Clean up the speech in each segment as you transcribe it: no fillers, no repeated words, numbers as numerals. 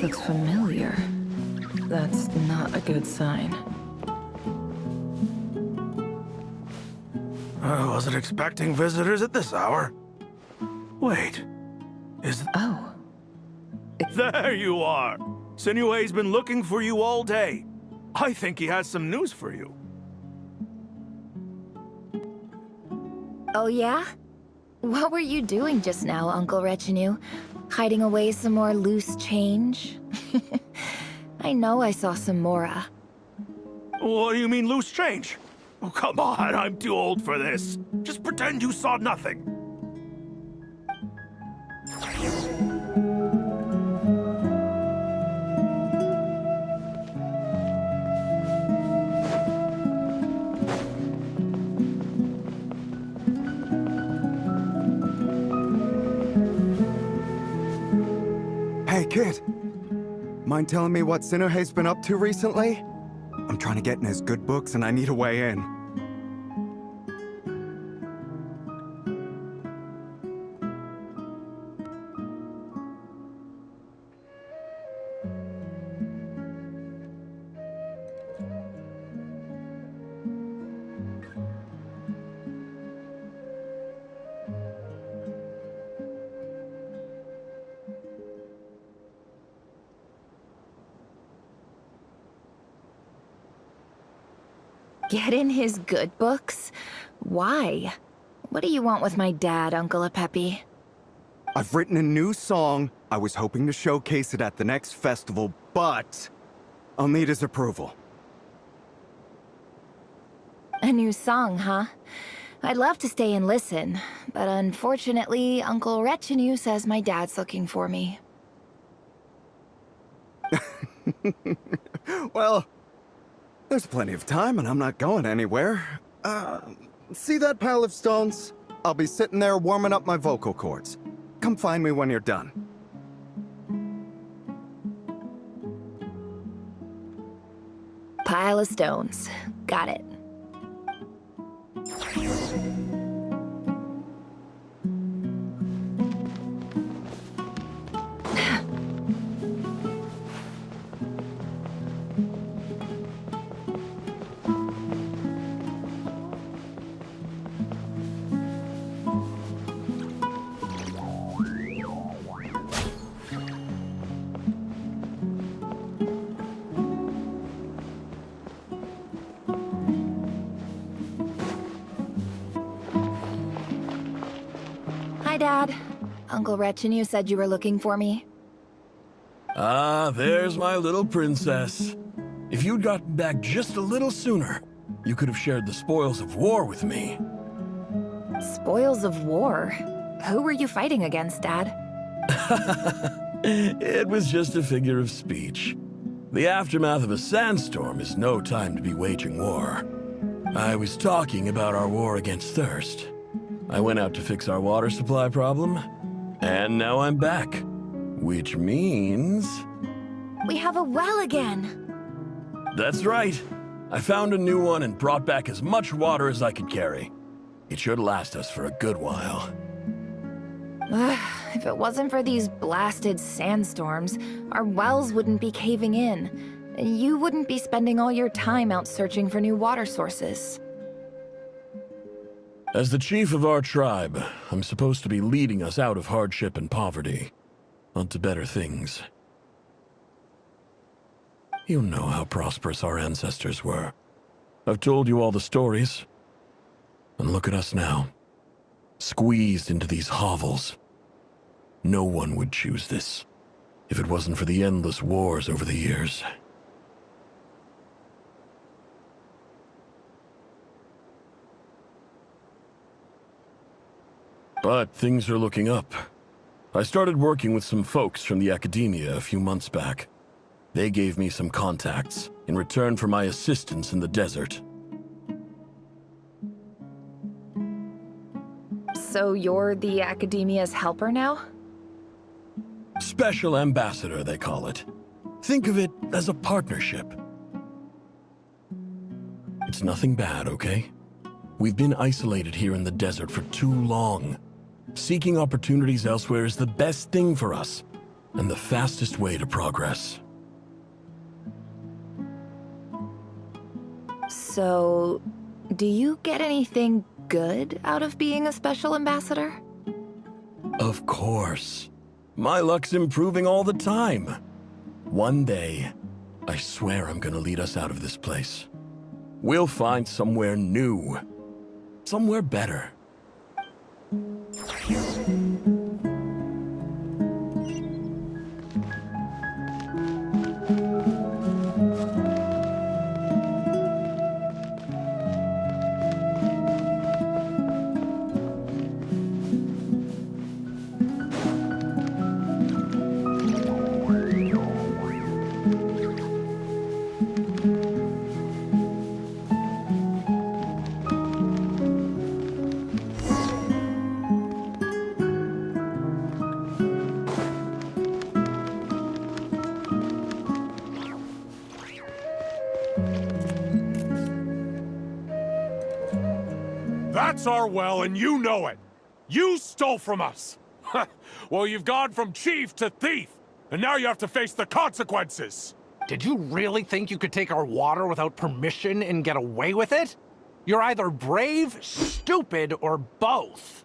looks familiar. That's not a good sign. I wasn't expecting visitors at this hour. Wait, Oh. There you are! Sinue's been looking for you all day. I think he has some news for you. Oh yeah? What were you doing just now, Uncle Retinue? Hiding away some more loose change? I know I saw some Mora. What do you mean, loose change? Oh, come on, I'm too old for this. Just pretend you saw nothing. Hey, kid. Mind telling me what Sinuhe's been up to recently? I'm trying to get in his good books and I need a way in. Get in his good books? Why? What do you want with my dad, Uncle Apepi? I've written a new song. I was hoping to showcase it at the next festival, but I'll need his approval. A new song, huh? I'd love to stay and listen, but unfortunately, Uncle Retinue says my dad's looking for me. Well, there's plenty of time and I'm not going anywhere. See that pile of stones? I'll be sitting there warming up my vocal cords. Come find me when you're done. Pile of stones. Got it. Hi, Dad. Uncle Retinue said you were looking for me. Ah, there's my little princess. If you'd gotten back just a little sooner, you could have shared the spoils of war with me. Spoils of war? Who were you fighting against, Dad? It was just a figure of speech. The aftermath of a sandstorm is no time to be waging war. I was talking about our war against thirst. I went out to fix our water supply problem, and now I'm back. Which means... We have a well again! That's right. I found a new one and brought back as much water as I could carry. It should last us for a good while. If it wasn't for these blasted sandstorms, our wells wouldn't be caving in. You wouldn't be spending all your time out searching for new water sources. As the chief of our tribe, I'm supposed to be leading us out of hardship and poverty, onto better things. You know how prosperous our ancestors were. I've told you all the stories. And look at us now, squeezed into these hovels. No one would choose this, if it wasn't for the endless wars over the years. But things are looking up. I started working with some folks from the academia a few months back. They gave me some contacts in return for my assistance in the desert. So you're the academia's helper now? Special ambassador, they call it. Think of it as a partnership. It's nothing bad, okay? We've been isolated here in the desert for too long. Seeking opportunities elsewhere is the best thing for us. and the fastest way to progress. So, do you get anything good out of being a special ambassador? Of course. My luck's improving all the time. One day, I swear I'm gonna lead us out of this place. We'll find somewhere new. Somewhere better. That's our well, and you know it. You stole from us. Well, you've gone from chief to thief, and now you have to face the consequences. Did you really think you could take our water without permission and get away with it? You're either brave, stupid, or both.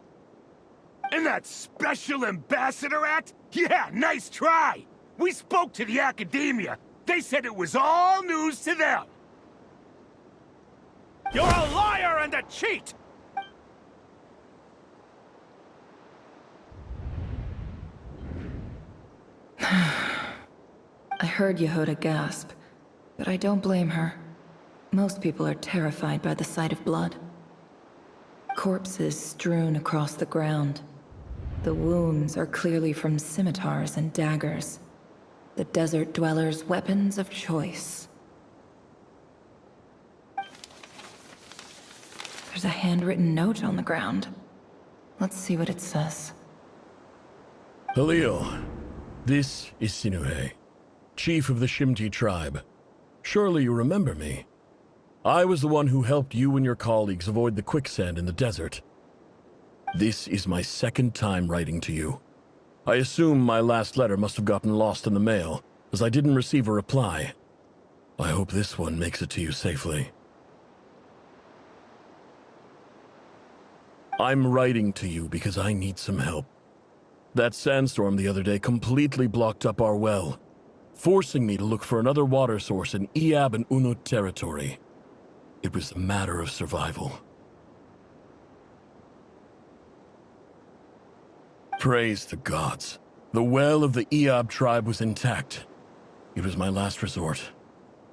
And that special ambassador act? Yeah, nice try. We spoke to the academia. They said it was all news to them. You're a liar and a cheat! I heard Yehuda gasp, but I don't blame her. Most people are terrified by the sight of blood. Corpses strewn across the ground. The wounds are clearly from scimitars and daggers. The desert dwellers' weapons of choice. There's a handwritten note on the ground. Let's see what it says. Halil, this is Sinuhe, chief of the Shimti tribe. Surely you remember me. I was the one who helped you and your colleagues avoid the quicksand in the desert. This is my second time writing to you. I assume my last letter must have gotten lost in the mail, as I didn't receive a reply. I hope this one makes it to you safely. I'm writing to you because I need some help. That sandstorm the other day completely blocked up our well, forcing me to look for another water source in Iab and Unut territory. It was a matter of survival. Praise the gods. The well of the Iab tribe was intact. It was my last resort.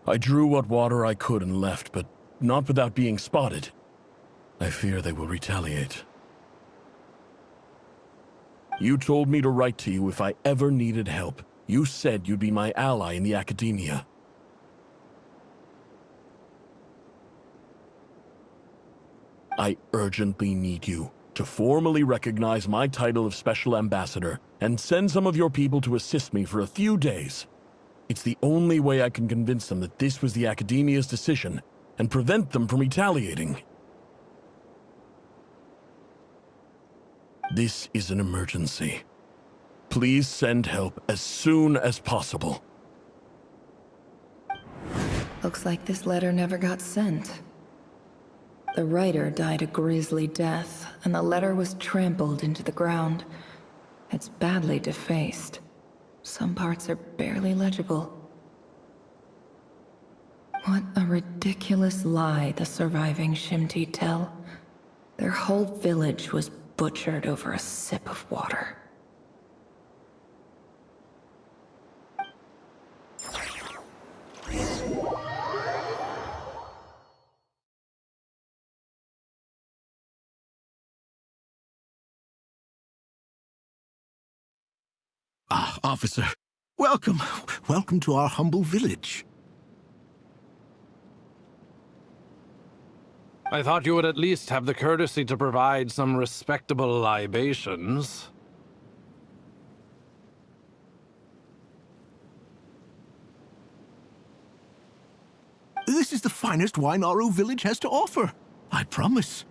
I drew what water I could and left, but not without being spotted. I fear they will retaliate. You told me to write to you if I ever needed help. You said you'd be my ally in the academia. I urgently need you to formally recognize my title of Special Ambassador and send some of your people to assist me for a few days. It's the only way I can convince them that this was the academia's decision and prevent them from retaliating. This is an emergency. Please send help as soon as possible. Looks like this letter never got sent. The writer died a grisly death, and the letter was trampled into the ground. It's badly defaced. Some parts are barely legible. What a ridiculous lie the surviving Shimti tell. Their whole village was butchered over a sip of water. Ah, officer. Welcome. Welcome to our humble village. I thought you would at least have the courtesy to provide some respectable libations. This is the finest wine Aru village has to offer. I promise.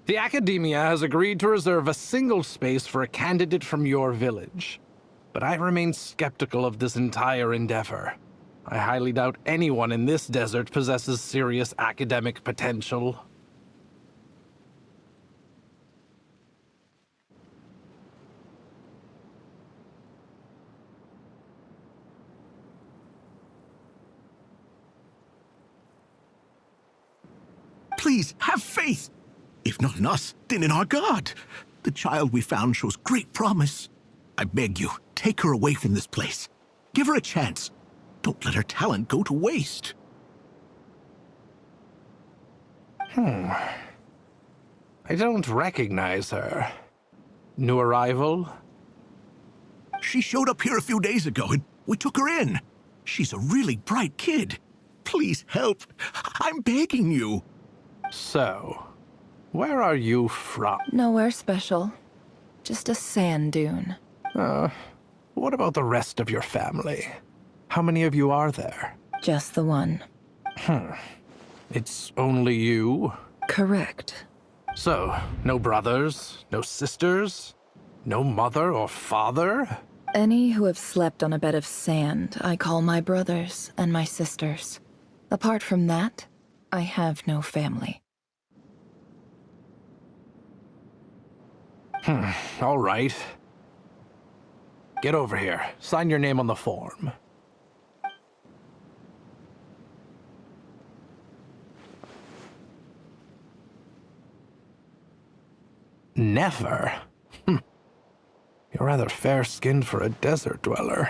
The Academia has agreed to reserve a single space for a candidate from your village. But I remain skeptical of this entire endeavor. I highly doubt anyone in this desert possesses serious academic potential. Please, have faith. If not in us, then in our god. The child we found shows great promise. I beg you, take her away from this place. Give her a chance. Don't let her talent go to waste. I don't recognize her. New arrival? She showed up here a few days ago and we took her in. She's a really bright kid. Please help. I'm begging you. So, where are you from? Nowhere special. Just a sand dune. What about the rest of your family? How many of you are there? Just the one. It's only you? Correct. So, no brothers, no sisters, no mother or father? Any who have slept on a bed of sand, I call my brothers and my sisters. Apart from that, I have no family. All right. Get over here. Sign your name on the form. Never? You're rather fair-skinned for a desert dweller.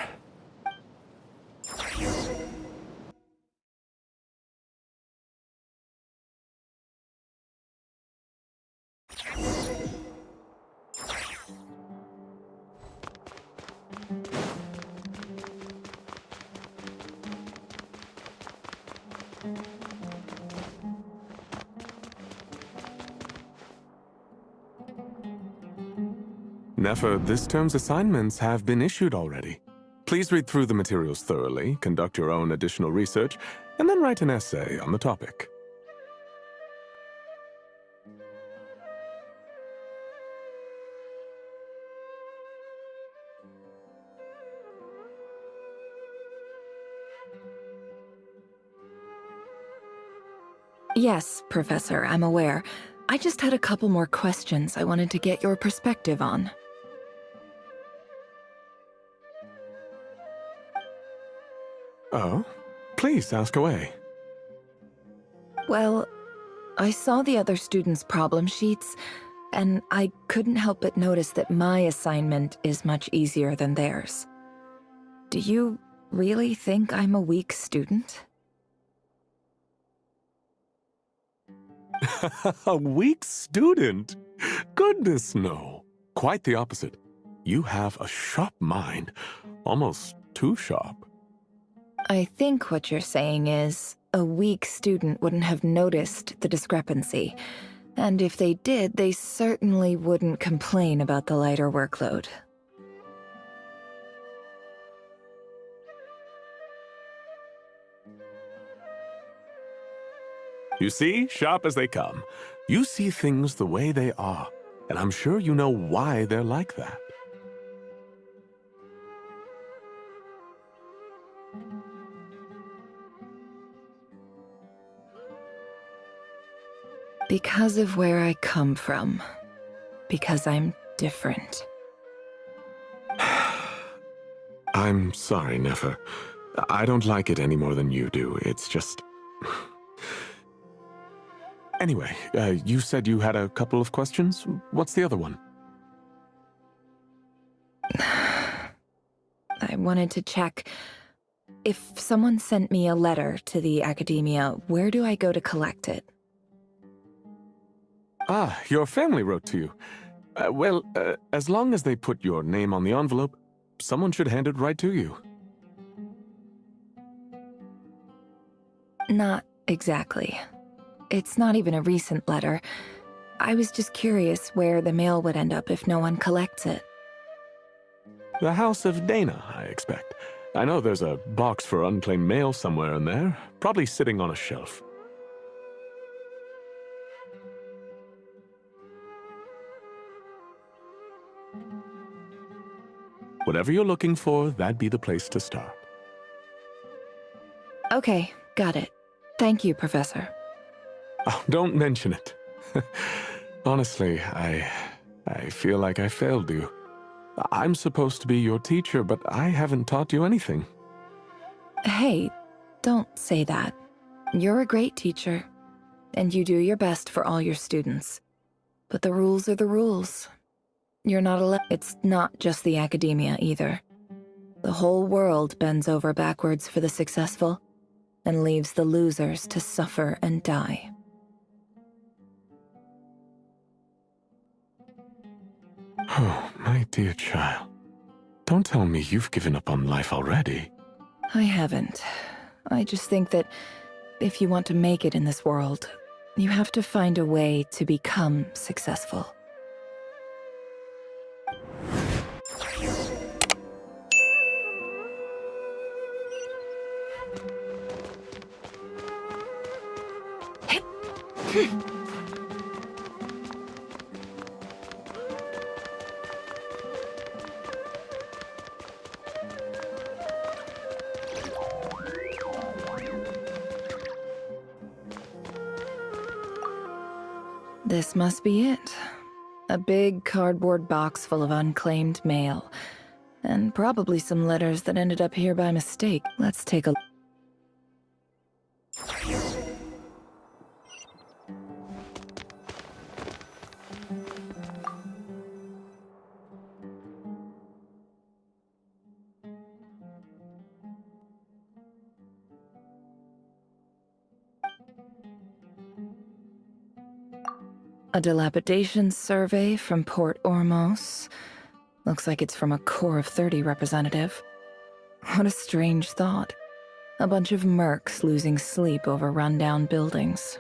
Nefer, this term's assignments have been issued already. Please read through the materials thoroughly, conduct your own additional research, and then write an essay on the topic. Yes, Professor, I'm aware. I just had a couple more questions I wanted to get your perspective on. Oh? Please, ask away. Well, I saw the other students' problem sheets, and I couldn't help but notice that my assignment is much easier than theirs. Do you really think I'm a weak student? A weak student? Goodness, no. Quite the opposite. You have a sharp mind. Almost too sharp. I think what you're saying is, a weak student wouldn't have noticed the discrepancy. And if they did, they certainly wouldn't complain about the lighter workload. You see, sharp as they come. You see things the way they are, and I'm sure you know why they're like that. Because of where I come from. Because I'm different. I'm sorry, Nefer. I don't like it any more than you do. It's just... Anyway, you said you had a couple of questions? What's the other one? I wanted to check. If someone sent me a letter to the Academia, where do I go to collect it? Ah, your family wrote to you. Well, as long as they put your name on the envelope, someone should hand it right to you. Not exactly. It's not even a recent letter. I was just curious where the mail would end up if no one collects it. The House of Dana, I expect. I know there's a box for unclaimed mail somewhere in there, probably sitting on a shelf. Whatever you're looking for, that'd be the place to start. Okay, got it. Thank you, Professor. Oh, don't mention it. Honestly, I feel like I failed you. I'm supposed to be your teacher, but I haven't taught you anything. Hey, don't say that. You're a great teacher, and you do your best for all your students. But the rules are the rules. You're not allowed. It's not just the academia either. The whole world bends over backwards for the successful and leaves the losers to suffer and die. Oh, my dear child. Don't tell me you've given up on life already. I haven't. I just think that if you want to make it in this world, you have to find a way to become successful. This must be it. A big cardboard box full of unclaimed mail. And probably some letters that ended up here by mistake. Let's take a... A dilapidation survey from Port Ormos. Looks like it's from a Core of 30 representative. What a strange thought. A bunch of mercs losing sleep over rundown buildings.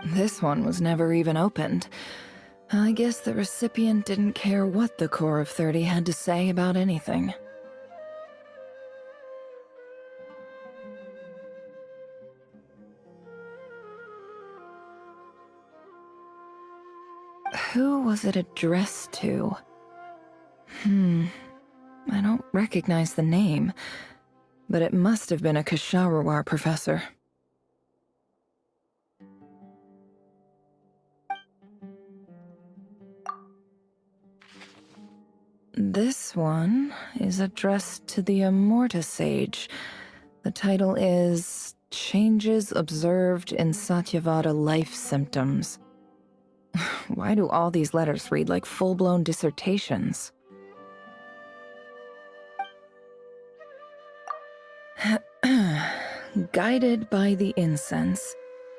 This one was never even opened. I guess the recipient didn't care what the Core of 30 had to say about anything. Who was it addressed to? I don't recognize the name, but it must have been a Kasharawar professor. This one is addressed to the Immorta Sage. The title is Changes Observed in Satyavada Life Symptoms. Why do all these letters read like full-blown dissertations? Guided by the incense,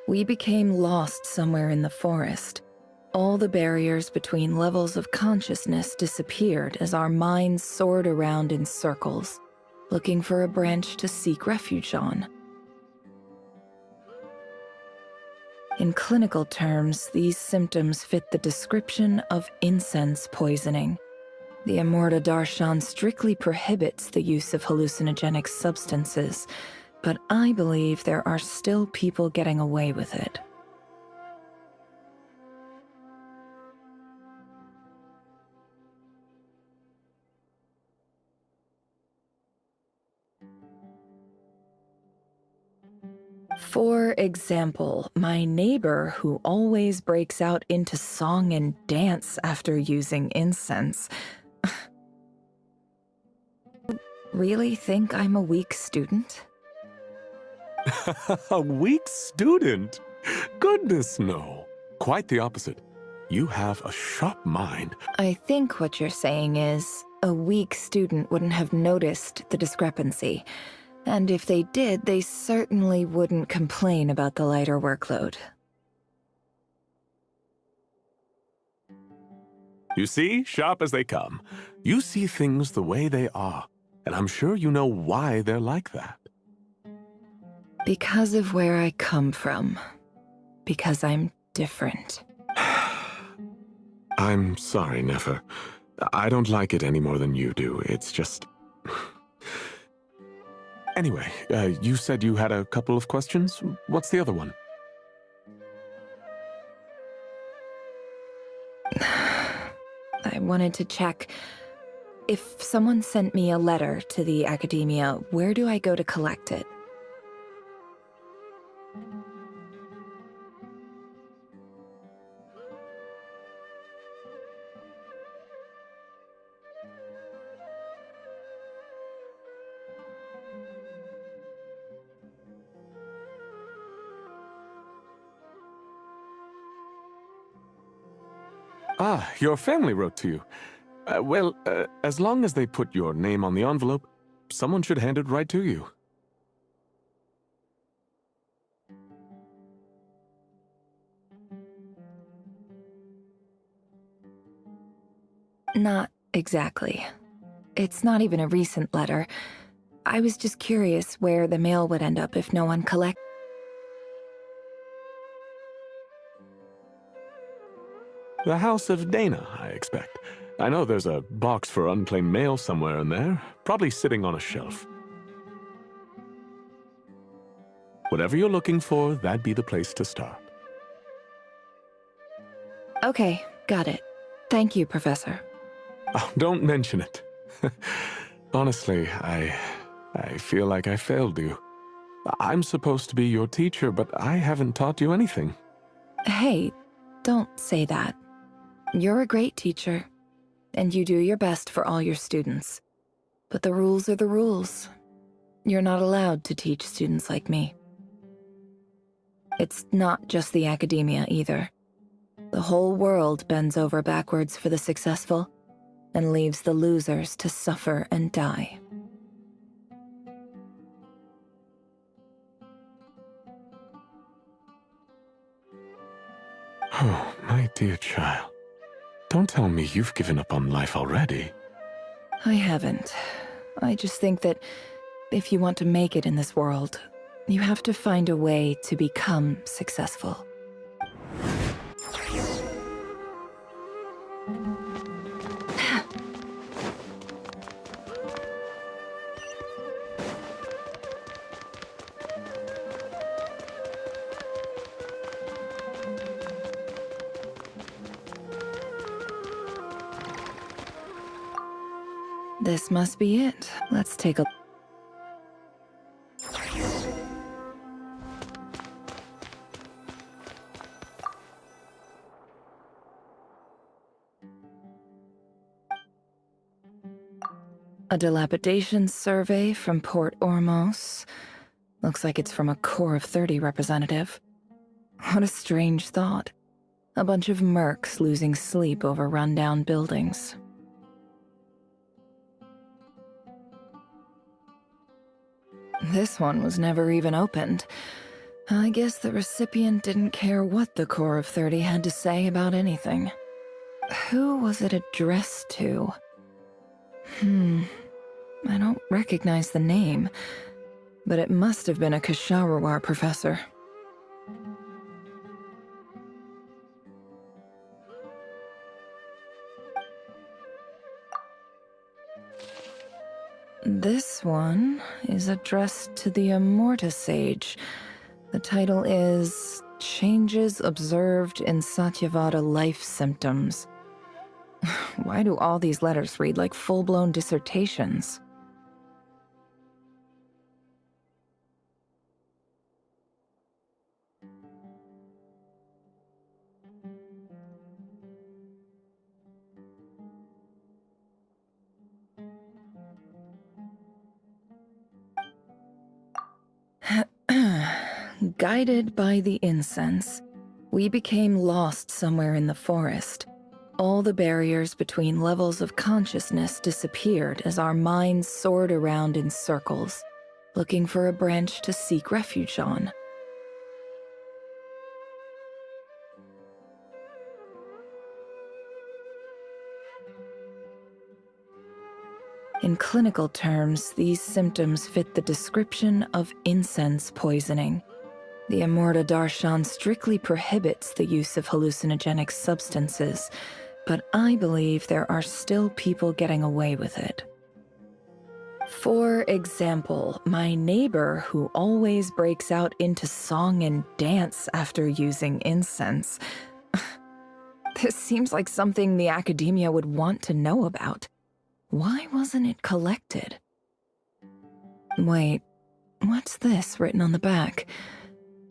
we became lost somewhere in the forest. All the barriers between levels of consciousness disappeared as our minds soared around in circles, looking for a branch to seek refuge on. In clinical terms, these symptoms fit the description of incense poisoning. The Immorta Darshan strictly prohibits the use of hallucinogenic substances, but I believe there are still people getting away with it. For example, my neighbor who always breaks out into song and dance after using incense. Really think I'm a weak student? A weak student? Goodness, no. Quite the opposite. You have a sharp mind. I think what you're saying is, a weak student wouldn't have noticed the discrepancy. And if they did, they certainly wouldn't complain about the lighter workload. You see, sharp as they come. You see things the way they are, and I'm sure you know why they're like that. Because of where I come from. Because I'm different. I'm sorry, Nefer. I don't like it any more than you do. It's just... Anyway, you said you had a couple of questions. What's the other one? I wanted to check. If someone sent me a letter to the academia, where do I go to collect it? Ah, your family wrote to you. As long as they put your name on the envelope, someone should hand it right to you. Not exactly. It's not even a recent letter. I was just curious where the mail would end up if no one collected. The House of Dana, I expect. I know there's a box for unclaimed mail somewhere in there, probably sitting on a shelf. Whatever you're looking for, that'd be the place to start. Okay, got it. Thank you, Professor. Oh, don't mention it. Honestly, I feel like I failed you. I'm supposed to be your teacher, but I haven't taught you anything. Hey, don't say that. You're a great teacher, and you do your best for all your students. But the rules are the rules. You're not allowed to teach students like me. It's not just the academia either. The whole world bends over backwards for the successful and leaves the losers to suffer and die. Oh, my dear child. Don't tell me you've given up on life already. I haven't. I just think that if you want to make it in this world, you have to find a way to become successful. This must be it. Let's take a... A dilapidation survey from Port Ormos. Looks like it's from a Core of 30 representative. What a strange thought. A bunch of mercs losing sleep over rundown buildings. This one was never even opened. I guess the recipient didn't care what the Core of 30 had to say about anything. Who was it addressed to? I don't recognize the name, but it must have been a Kasharawar professor. This one is addressed to the Immorta Sage. The title is Changes Observed in Satyavada Life Symptoms. Why do all these letters read like full-blown dissertations? Guided by the incense, we became lost somewhere in the forest. All the barriers between levels of consciousness disappeared as our minds soared around in circles, looking for a branch to seek refuge on. In clinical terms, these symptoms fit the description of incense poisoning. The Immorta Darshan strictly prohibits the use of hallucinogenic substances, but I believe there are still people getting away with it. For example, my neighbor who always breaks out into song and dance after using incense. This seems like something the academia would want to know about. Why wasn't it collected? Wait, what's this written on the back?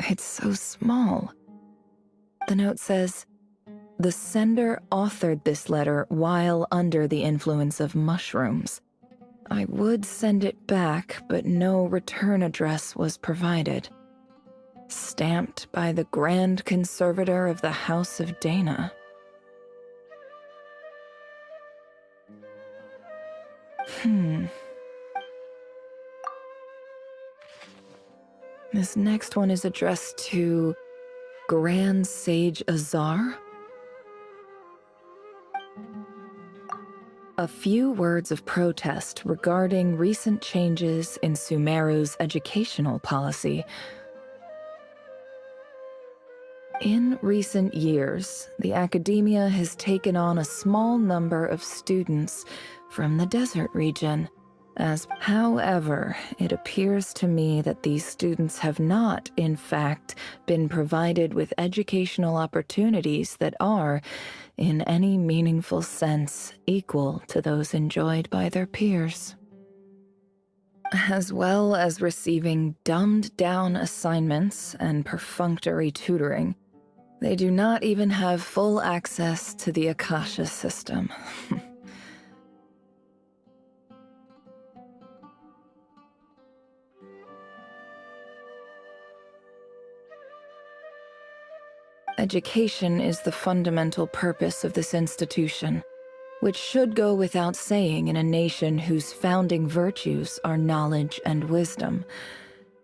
It's so small. The note says, "The sender authored this letter while under the influence of mushrooms. I would send it back, but no return address was provided. Stamped by the Grand Conservator of the House of Dana." This next one is addressed to Grand Sage Azar. A few words of protest regarding recent changes in Sumeru's educational policy. In recent years, the academia has taken on a small number of students from the desert region. However, it appears to me that these students have not, in fact, been provided with educational opportunities that are, in any meaningful sense, equal to those enjoyed by their peers. As well as receiving dumbed-down assignments and perfunctory tutoring, they do not even have full access to the Akasha system. Education is the fundamental purpose of this institution, which should go without saying in a nation whose founding virtues are knowledge and wisdom.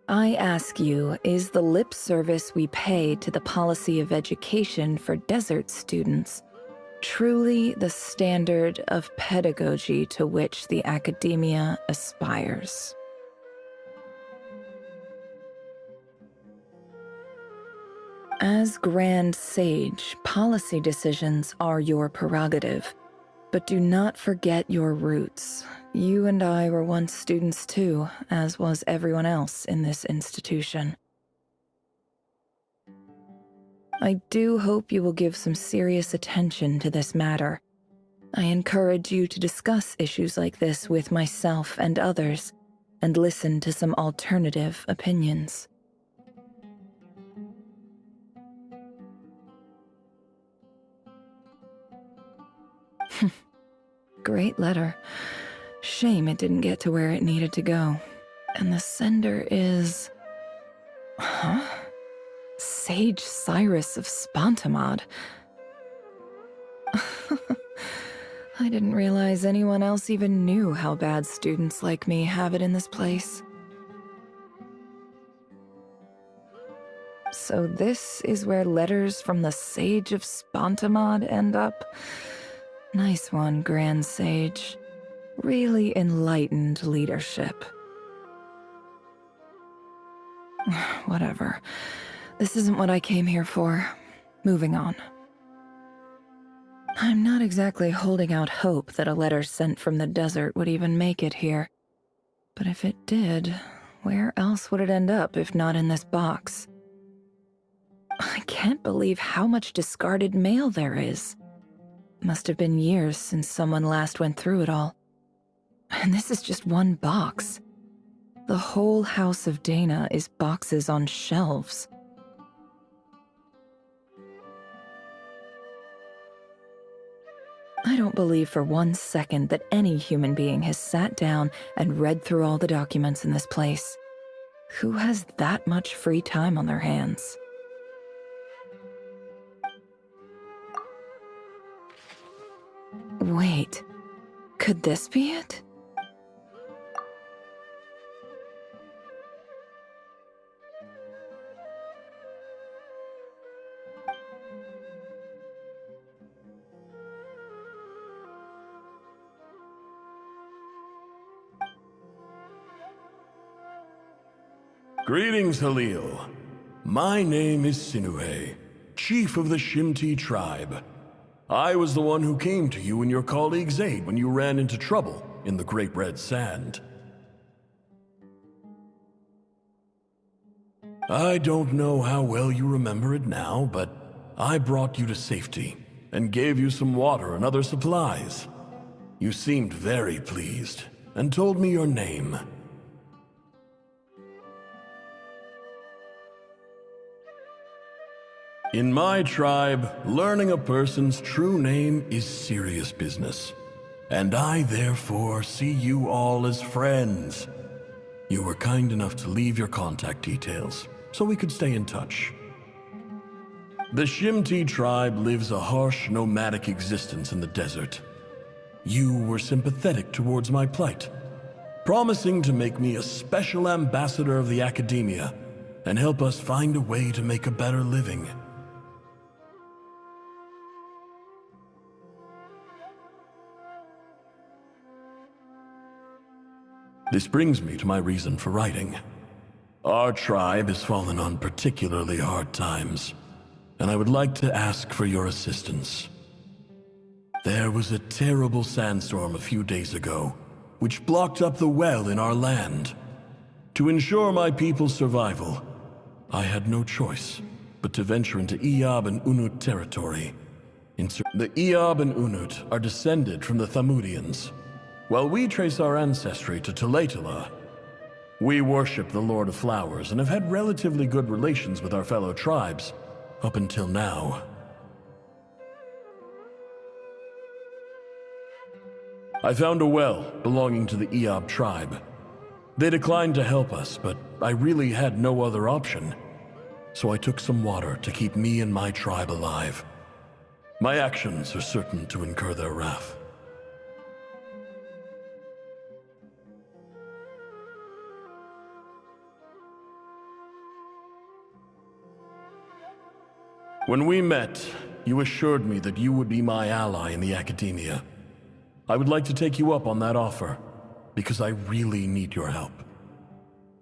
I ask you, is the lip service we pay to the policy of education for desert students truly the standard of pedagogy to which the academia aspires? As Grand Sage, policy decisions are your prerogative, but do not forget your roots. You and I were once students too, as was everyone else in this institution. I do hope you will give some serious attention to this matter. I encourage you to discuss issues like this with myself and others, and listen to some alternative opinions. Great letter. Shame it didn't get to where it needed to go. And the sender is... Huh? Sage Cyrus of Spontamod. I didn't realize anyone else even knew how bad students like me have it in this place. So this is where letters from the Sage of Spontamod end up? Nice one, Grand Sage. Really enlightened leadership. Whatever. This isn't what I came here for. Moving on. I'm not exactly holding out hope that a letter sent from the desert would even make it here. But if it did, where else would it end up if not in this box? I can't believe how much discarded mail there is. Must have been years since someone last went through it all. And this is just one box. The whole House of Dana is boxes on shelves. I don't believe for one second that any human being has sat down and read through all the documents in this place. Who has that much free time on their hands? Wait, could this be it? Greetings, Halil. My name is Sinuhe, chief of the Shimti tribe. I was the one who came to you and your colleagues' aid when you ran into trouble in the Great Red Sand. I don't know how well you remember it now, but I brought you to safety and gave you some water and other supplies. You seemed very pleased and told me your name. In my tribe, learning a person's true name is serious business, and I therefore see you all as friends. You were kind enough to leave your contact details, so we could stay in touch. The Shimti tribe lives a harsh, nomadic existence in the desert. You were sympathetic towards my plight, promising to make me a special ambassador of the academia and help us find a way to make a better living. This brings me to my reason for writing. Our tribe has fallen on particularly hard times, and I would like to ask for your assistance. There was a terrible sandstorm a few days ago, which blocked up the well in our land. To ensure my people's survival, I had no choice but to venture into Eob and Unut territory. The Eob and Unut are descended from the Thamudians, while we trace our ancestry to Tulatula. We worship the Lord of Flowers and have had relatively good relations with our fellow tribes up until now. I found a well belonging to the Eob tribe. They declined to help us, but I really had no other option. So I took some water to keep me and my tribe alive. My actions are certain to incur their wrath. When we met, you assured me that you would be my ally in the academia. I would like to take you up on that offer, because I really need your help.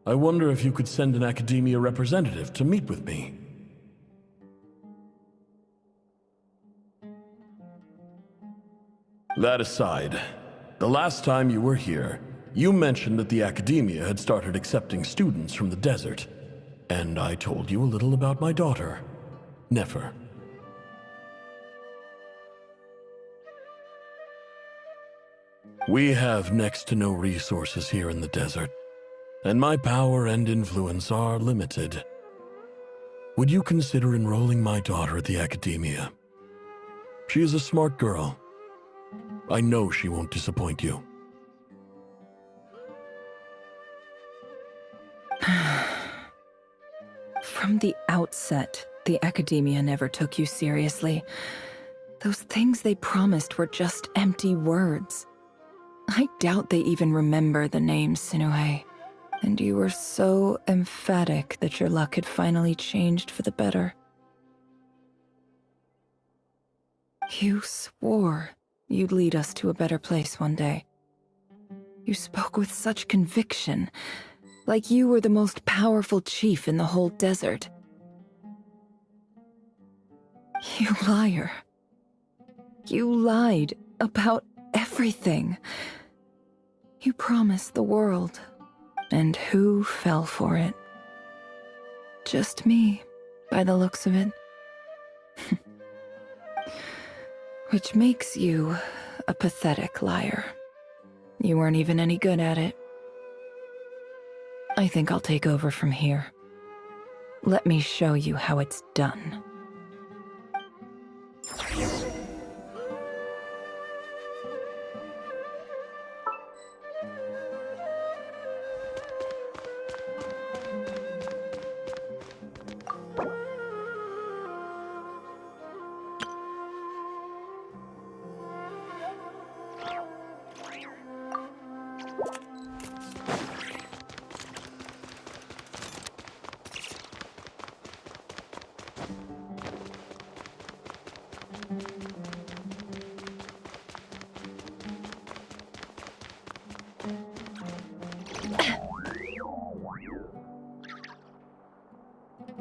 I wonder if you could send an academia representative to meet with me. That aside, the last time you were here, you mentioned that the academia had started accepting students from the desert, and I told you a little about my daughter, Nefer. We have next to no resources here in the desert, and my power and influence are limited. Would you consider enrolling my daughter at the academia? She is a smart girl. I know she won't disappoint you. From the outset, the academia never took you seriously. Those things they promised were just empty words. I doubt they even remember the name Sinuhe. And you were so emphatic that your luck had finally changed for the better. You swore you'd lead us to a better place one day. You spoke with such conviction, like you were the most powerful chief in the whole desert. You liar. You lied about everything. You promised the world, and who fell for it? Just me, by the looks of it. Which makes you a pathetic liar. You weren't even any good at it. I think I'll take over from here. Let me show you how it's done.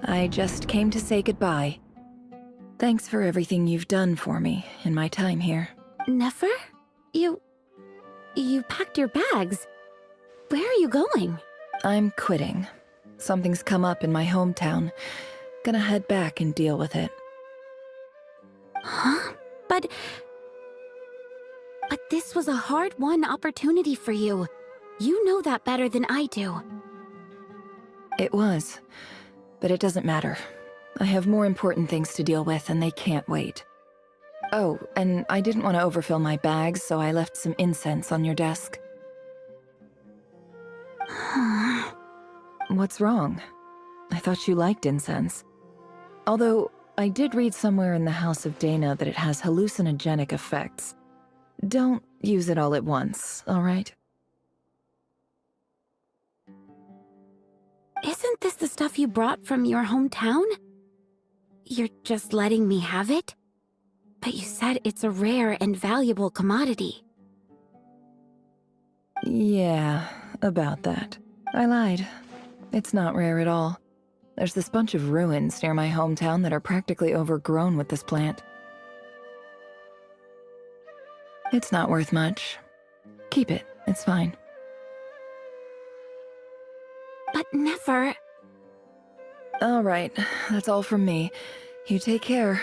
I just came to say goodbye. Thanks for everything you've done for me in my time here. Nefer? You packed your bags. Where are you going? I'm quitting. Something's come up in my hometown. Gonna head back and deal with it. Huh? But this was a hard-won opportunity for you. You know that better than I do. It was. But it doesn't matter. I have more important things to deal with, and they can't wait. Oh, and I didn't want to overfill my bags, so I left some incense on your desk. What's wrong? I thought you liked incense. Although, I did read somewhere in the House of Dana that it has hallucinogenic effects. Don't use it all at once, all right? Isn't this the stuff you brought from your hometown? You're just letting me have it? But you said it's a rare and valuable commodity. Yeah, about that. I lied. It's not rare at all. There's this bunch of ruins near my hometown that are practically overgrown with this plant. It's not worth much. Keep it, it's fine. But never... All right, that's all from me. You take care.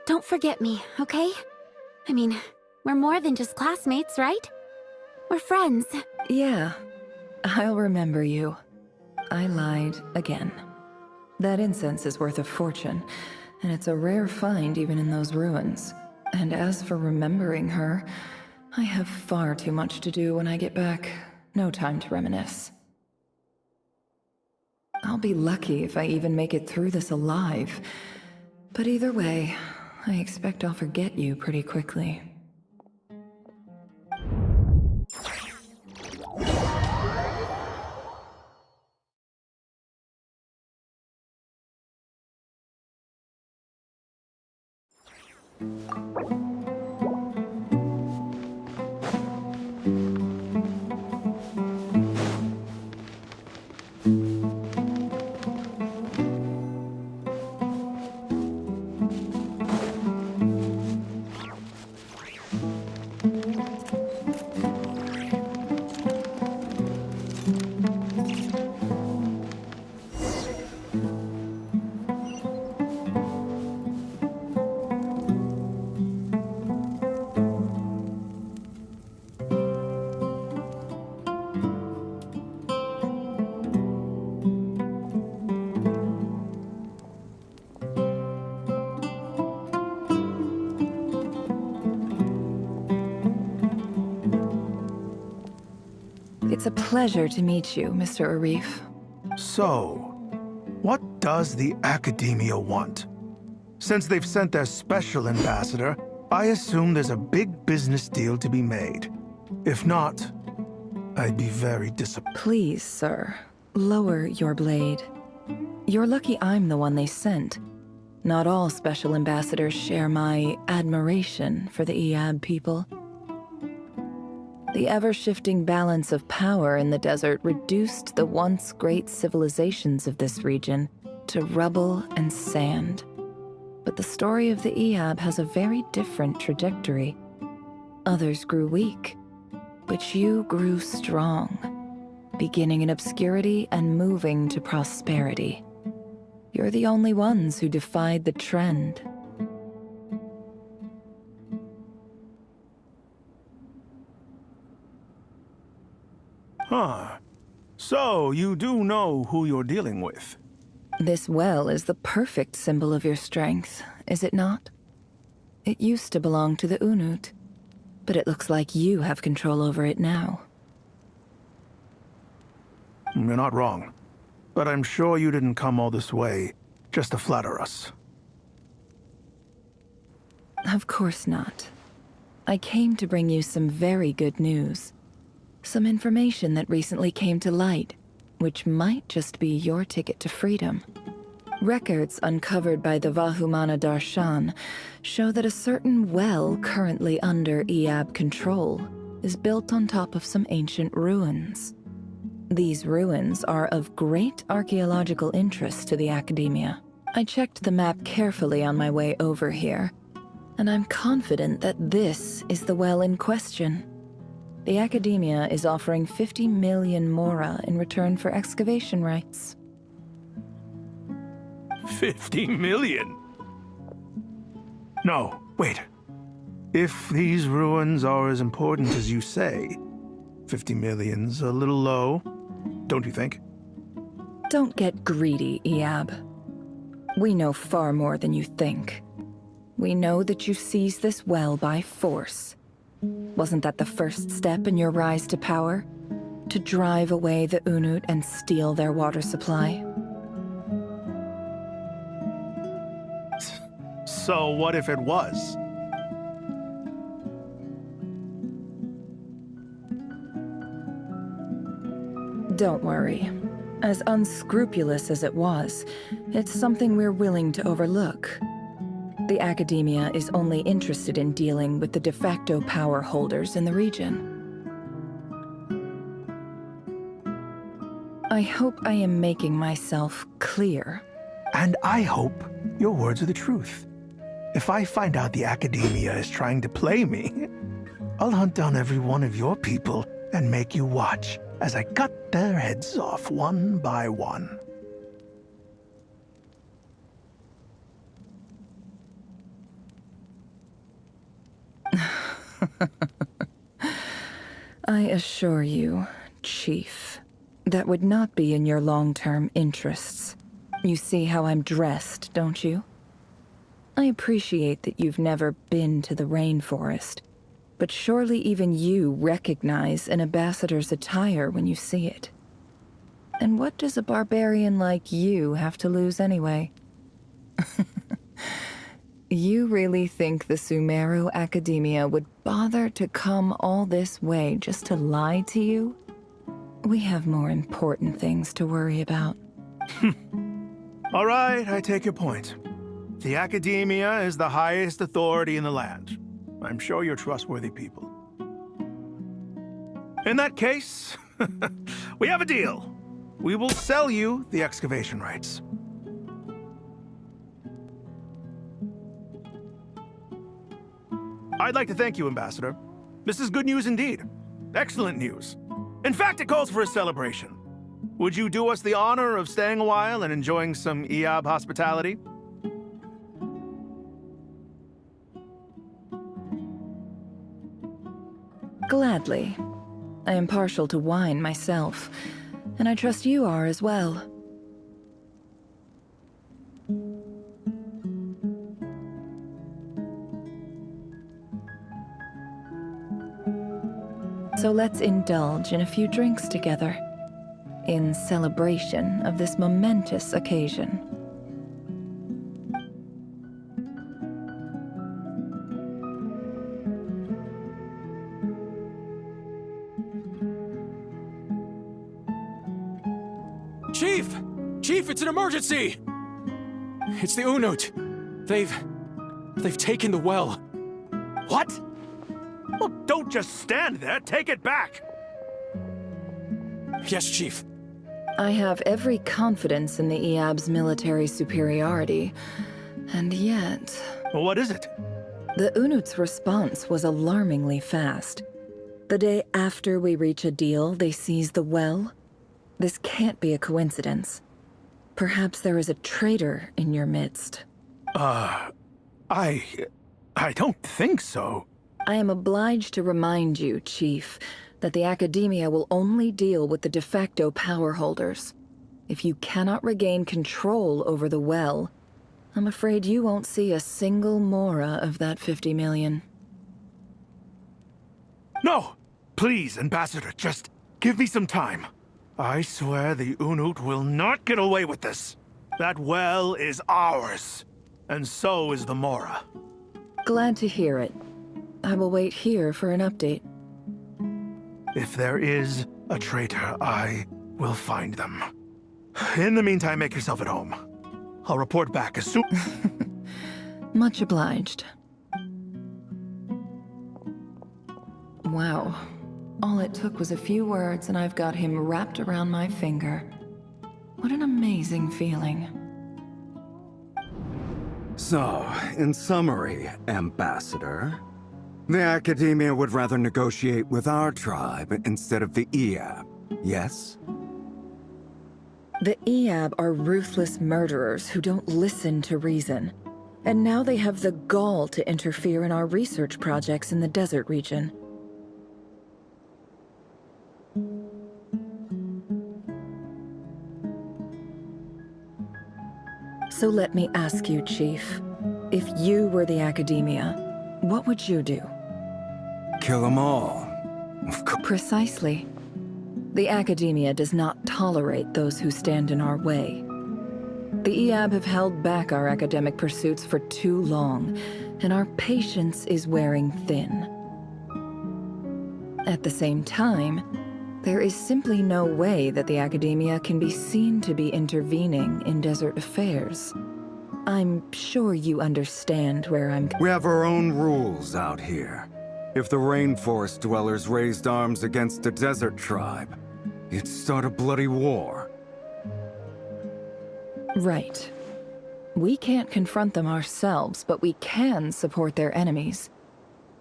Don't forget me, okay? I mean, we're more than just classmates, right? We're friends. Yeah, I'll remember you. I lied again. That incense is worth a fortune, and it's a rare find even in those ruins. And as for remembering her, I have far too much to do when I get back. No time to reminisce. I'll be lucky if I even make it through this alive. But either way, I expect I'll forget you pretty quickly. It's a pleasure to meet you, Mr. Arif. So, what does the Academia want? Since they've sent their special ambassador, I assume there's a big business deal to be made. If not, I'd be very disappointed. Please, sir, lower your blade. You're lucky I'm the one they sent. Not all special ambassadors share my admiration for the Iab people. The ever-shifting balance of power in the desert reduced the once great civilizations of this region to rubble and sand. But the story of the Iab has a very different trajectory. Others grew weak, but you grew strong, beginning in obscurity and moving to prosperity. You're the only ones who defied the trend. Huh. So, you do know who you're dealing with? This well is the perfect symbol of your strength, is it not? It used to belong to the Unut, but it looks like you have control over it now. You're not wrong. But I'm sure you didn't come all this way just to flatter us. Of course not. I came to bring you some very good news. Some information that recently came to light, which might just be your ticket to freedom. Records uncovered by the Vahumana Darshan show that a certain well currently under Iab control is built on top of some ancient ruins. These ruins are of great archaeological interest to the Academia. I checked the map carefully on my way over here, And I'm confident that this is the well in question. The Academia is offering 50 million mora in return for excavation rights. 50 million? No, wait. If these ruins are as important as you say, 50 million's a little low, don't you think? Don't get greedy, Iab. We know far more than you think. We know that you seized this well by force. Wasn't that the first step in your rise to power? To drive away the Unut and steal their water supply? So what if it was? Don't worry. As unscrupulous as it was, it's something we're willing to overlook. The Academia is only interested in dealing with the de facto power holders in the region. I hope I am making myself clear. And I hope your words are the truth. If I find out the Academia is trying to play me, I'll hunt down every one of your people and make you watch as I cut their heads off one by one. I assure you, Chief, that would not be in your long-term interests. You see how I'm dressed, don't you? I appreciate that you've never been to the rainforest, but surely even you recognize an ambassador's attire when you see it. And what does a barbarian like you have to lose anyway? You really think the Sumeru Academia would bother to come all this way just to lie to you? We have more important things to worry about. All right, I take your point. The Academia is the highest authority in the land. I'm sure you're trustworthy people. In that case, we have a deal. We will sell you the excavation rights. I'd like to thank you, Ambassador. This is good news indeed. Excellent news. In fact, it calls for a celebration. Would you do us the honor of staying a while and enjoying some Iab hospitality? Gladly. I am partial to wine myself, and I trust you are as well. So let's indulge in a few drinks together, in celebration of this momentous occasion. Chief! Chief, it's an emergency! It's the Unut. They've taken the well. What? Well, don't just stand there. Take it back. Yes, Chief. I have every confidence in the Iab's military superiority, and yet... What is it? The Unut's response was alarmingly fast. The day after we reach a deal, they seize the well. This can't be a coincidence. Perhaps there is a traitor in your midst. I don't think so. I am obliged to remind you, Chief, that the Academia will only deal with the de facto power holders. If you cannot regain control over the well, I'm afraid you won't see a single mora of that 50 million. No! Please, Ambassador, just give me some time. I swear the Unut will not get away with this. That well is ours, and so is the mora. Glad to hear it. I will wait here for an update. If there is a traitor, I will find them. In the meantime, make yourself at home. I'll report back as soon... Much obliged. Wow. All it took was a few words and I've got him wrapped around my finger. What an amazing feeling. So, in summary, Ambassador, the Academia would rather negotiate with our tribe instead of the Eab, yes? The Eab are ruthless murderers who don't listen to reason. And now they have the gall to interfere in our research projects in the desert region. So let me ask you, Chief. If you were the Academia, what would you do? Kill them all. Precisely. The Academia does not tolerate those who stand in our way. The Eab have held back our academic pursuits for too long, and our patience is wearing thin. At the same time, there is simply no way that the Academia can be seen to be intervening in desert affairs. I'm sure you understand where I'm... We have our own rules out here. If the rainforest dwellers raised arms against a desert tribe, it'd start a bloody war. Right. We can't confront them ourselves, but we can support their enemies.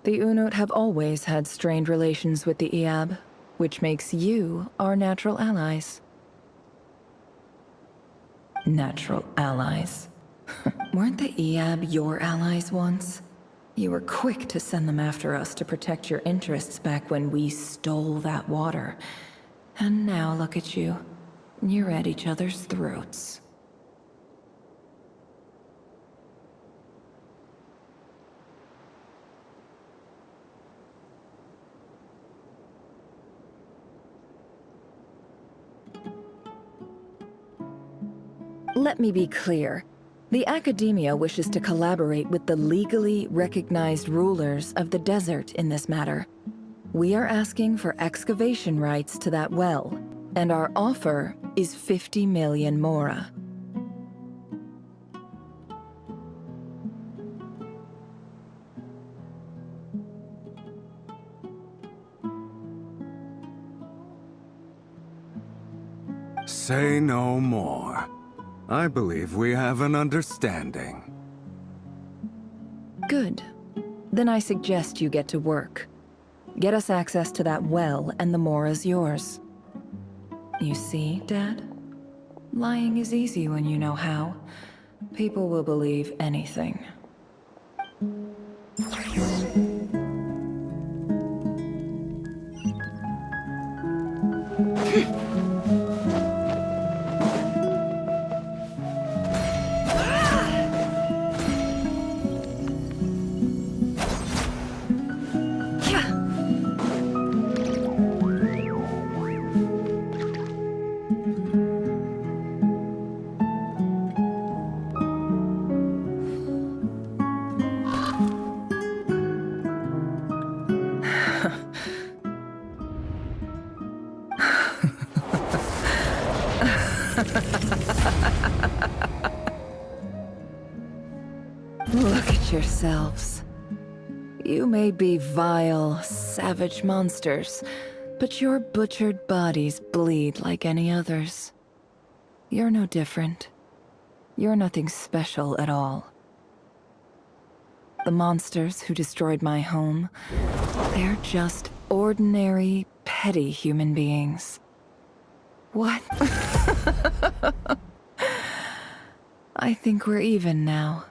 The Unut have always had strained relations with the Eab, which makes you our natural allies. Natural allies? Weren't the Eab your allies once? You were quick to send them after us to protect your interests back when we stole that water. And now look at you. You're at each other's throats. Let me be clear. The Academia wishes to collaborate with the legally recognized rulers of the desert in this matter. We are asking for excavation rights to that well, and our offer is 50 million mora. Say no more. I believe we have an understanding. Good. Then I suggest you get to work. Get us access to that well, and the mora's yours. You see, Dad? Lying is easy when you know how. People will believe anything. Look at yourselves. You may be vile, savage monsters, but your butchered bodies bleed like any others. You're no different. You're nothing special at all. The monsters who destroyed my home, they're just ordinary, petty human beings. What? I think we're even now.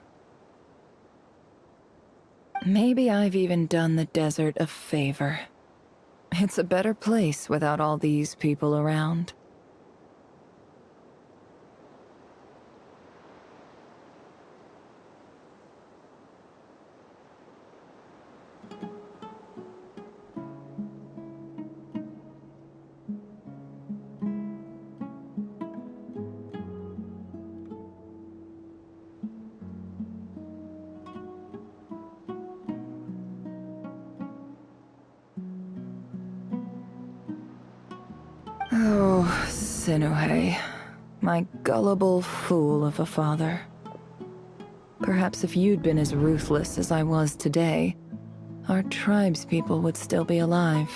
Maybe I've even done the desert a favor. It's a better place without all these people around. Oh, Sinuhe, my gullible fool of a father. Perhaps if you'd been as ruthless as I was today, our tribespeople would still be alive.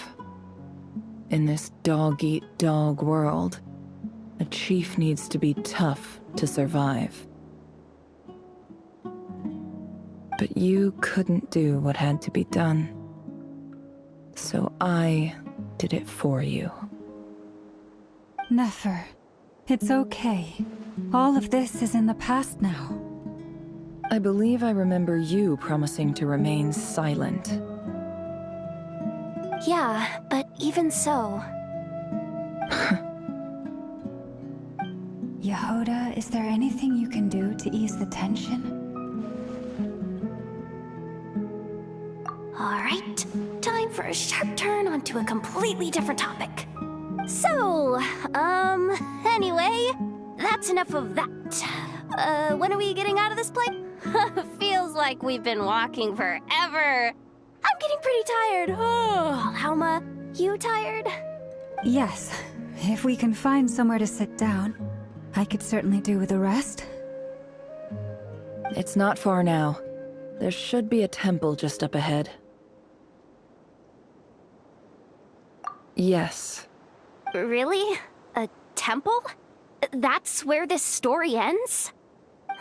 In this dog-eat-dog world, a chief needs to be tough to survive. But you couldn't do what had to be done. So I did it for you. Nefer, it's okay. All of this is in the past now. I believe I remember you promising to remain silent. Yeah, but even so... Yehoda, is there anything you can do to ease the tension? Alright, time for a sharp turn onto a completely different topic. So, anyway, that's enough of that. When are we getting out of this place? Feels like we've been walking forever. I'm getting pretty tired. Oh, Alma, you tired? Yes. If we can find somewhere to sit down, I could certainly do with a rest. It's not far now. There should be a temple just up ahead. Yes. Really? A temple? That's where this story ends?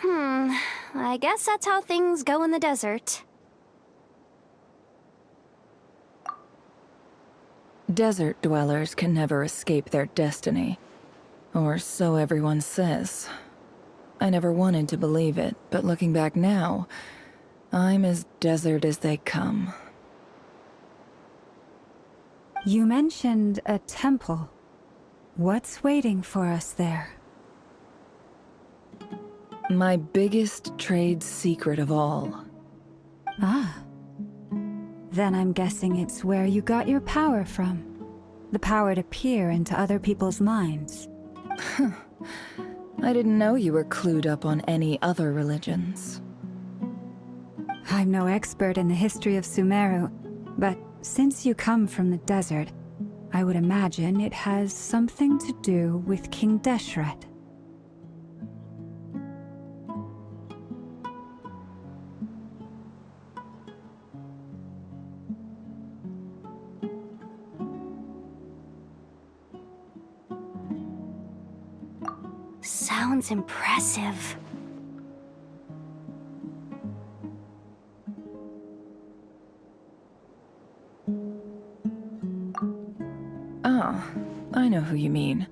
I guess that's how things go in the desert. Desert dwellers can never escape their destiny. Or so everyone says. I never wanted to believe it, but looking back now, I'm as desert as they come. You mentioned a temple. What's waiting for us there? My biggest trade secret of all. Ah. Then I'm guessing it's where you got your power from. The power to peer into other people's minds. I didn't know you were clued up on any other religions. I'm no expert in the history of Sumeru, but since you come from the desert, I would imagine it has something to do with King Deshret. Sounds impressive. Ah, I know who you mean.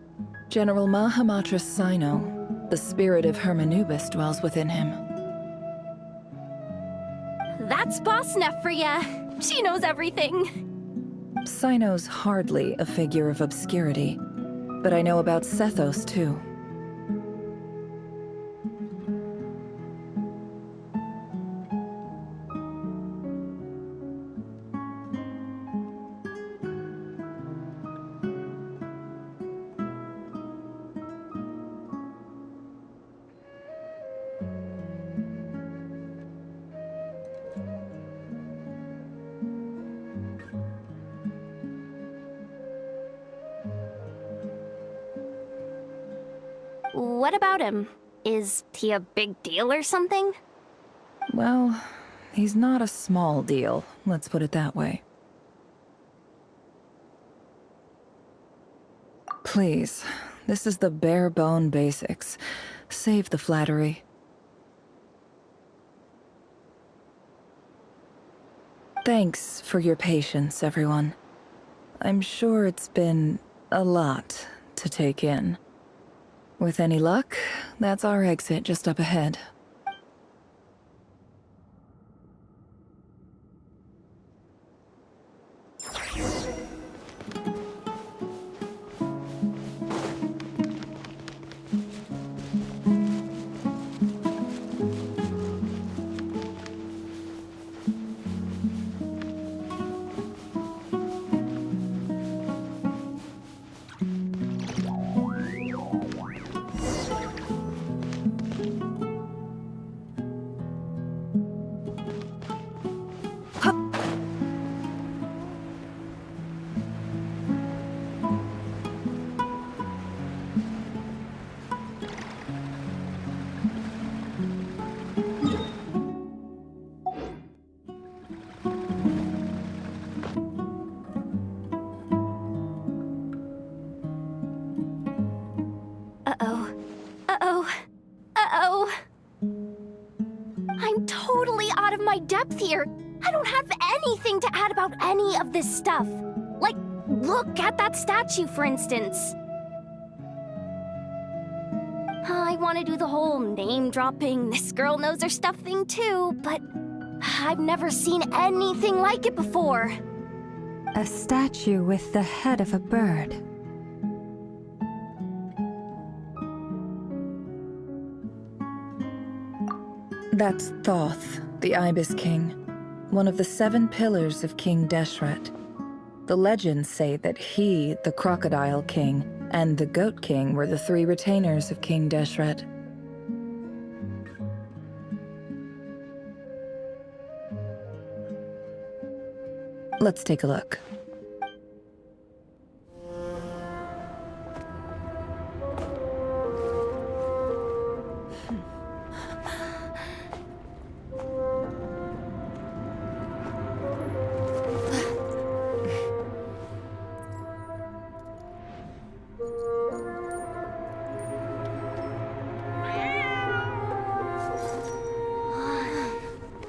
General Mahamatra Sino. The spirit of Hermanubis dwells within him. That's Boss Neff for ya. She knows everything. Sino's hardly a figure of obscurity, but I know about Sethos too. What about him? Is he a big deal or something? Well, he's not a small deal, let's put it that way. Please, this is the bare-bone basics. Save the flattery. Thanks for your patience, everyone. I'm sure it's been a lot to take in. With any luck, that's our exit just up ahead. I'm totally out of my depth here. I don't have anything to add about any of this stuff. Like, look at that statue, for instance. I want to do the whole name-dropping, this girl knows her stuff thing too, but I've never seen anything like it before. A statue with the head of a bird. That's Thoth, the Ibis King, one of the 7 pillars of King Deshret. The legends say that he, the Crocodile King, and the Goat King were the 3 retainers of King Deshret. Let's take a look.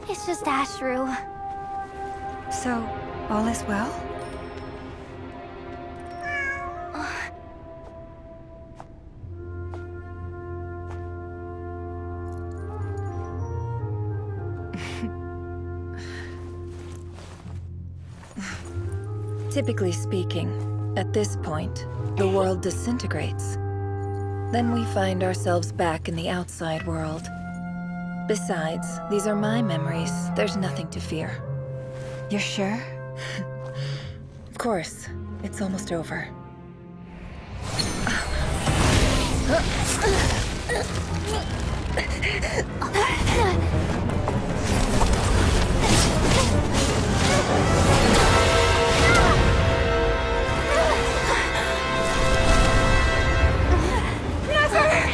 It's just Ashru. So, all is well? Typically speaking, at this point, the world disintegrates. Then we find ourselves back in the outside world. Besides, these are my memories. There's nothing to fear. You're sure? Of course. It's almost over.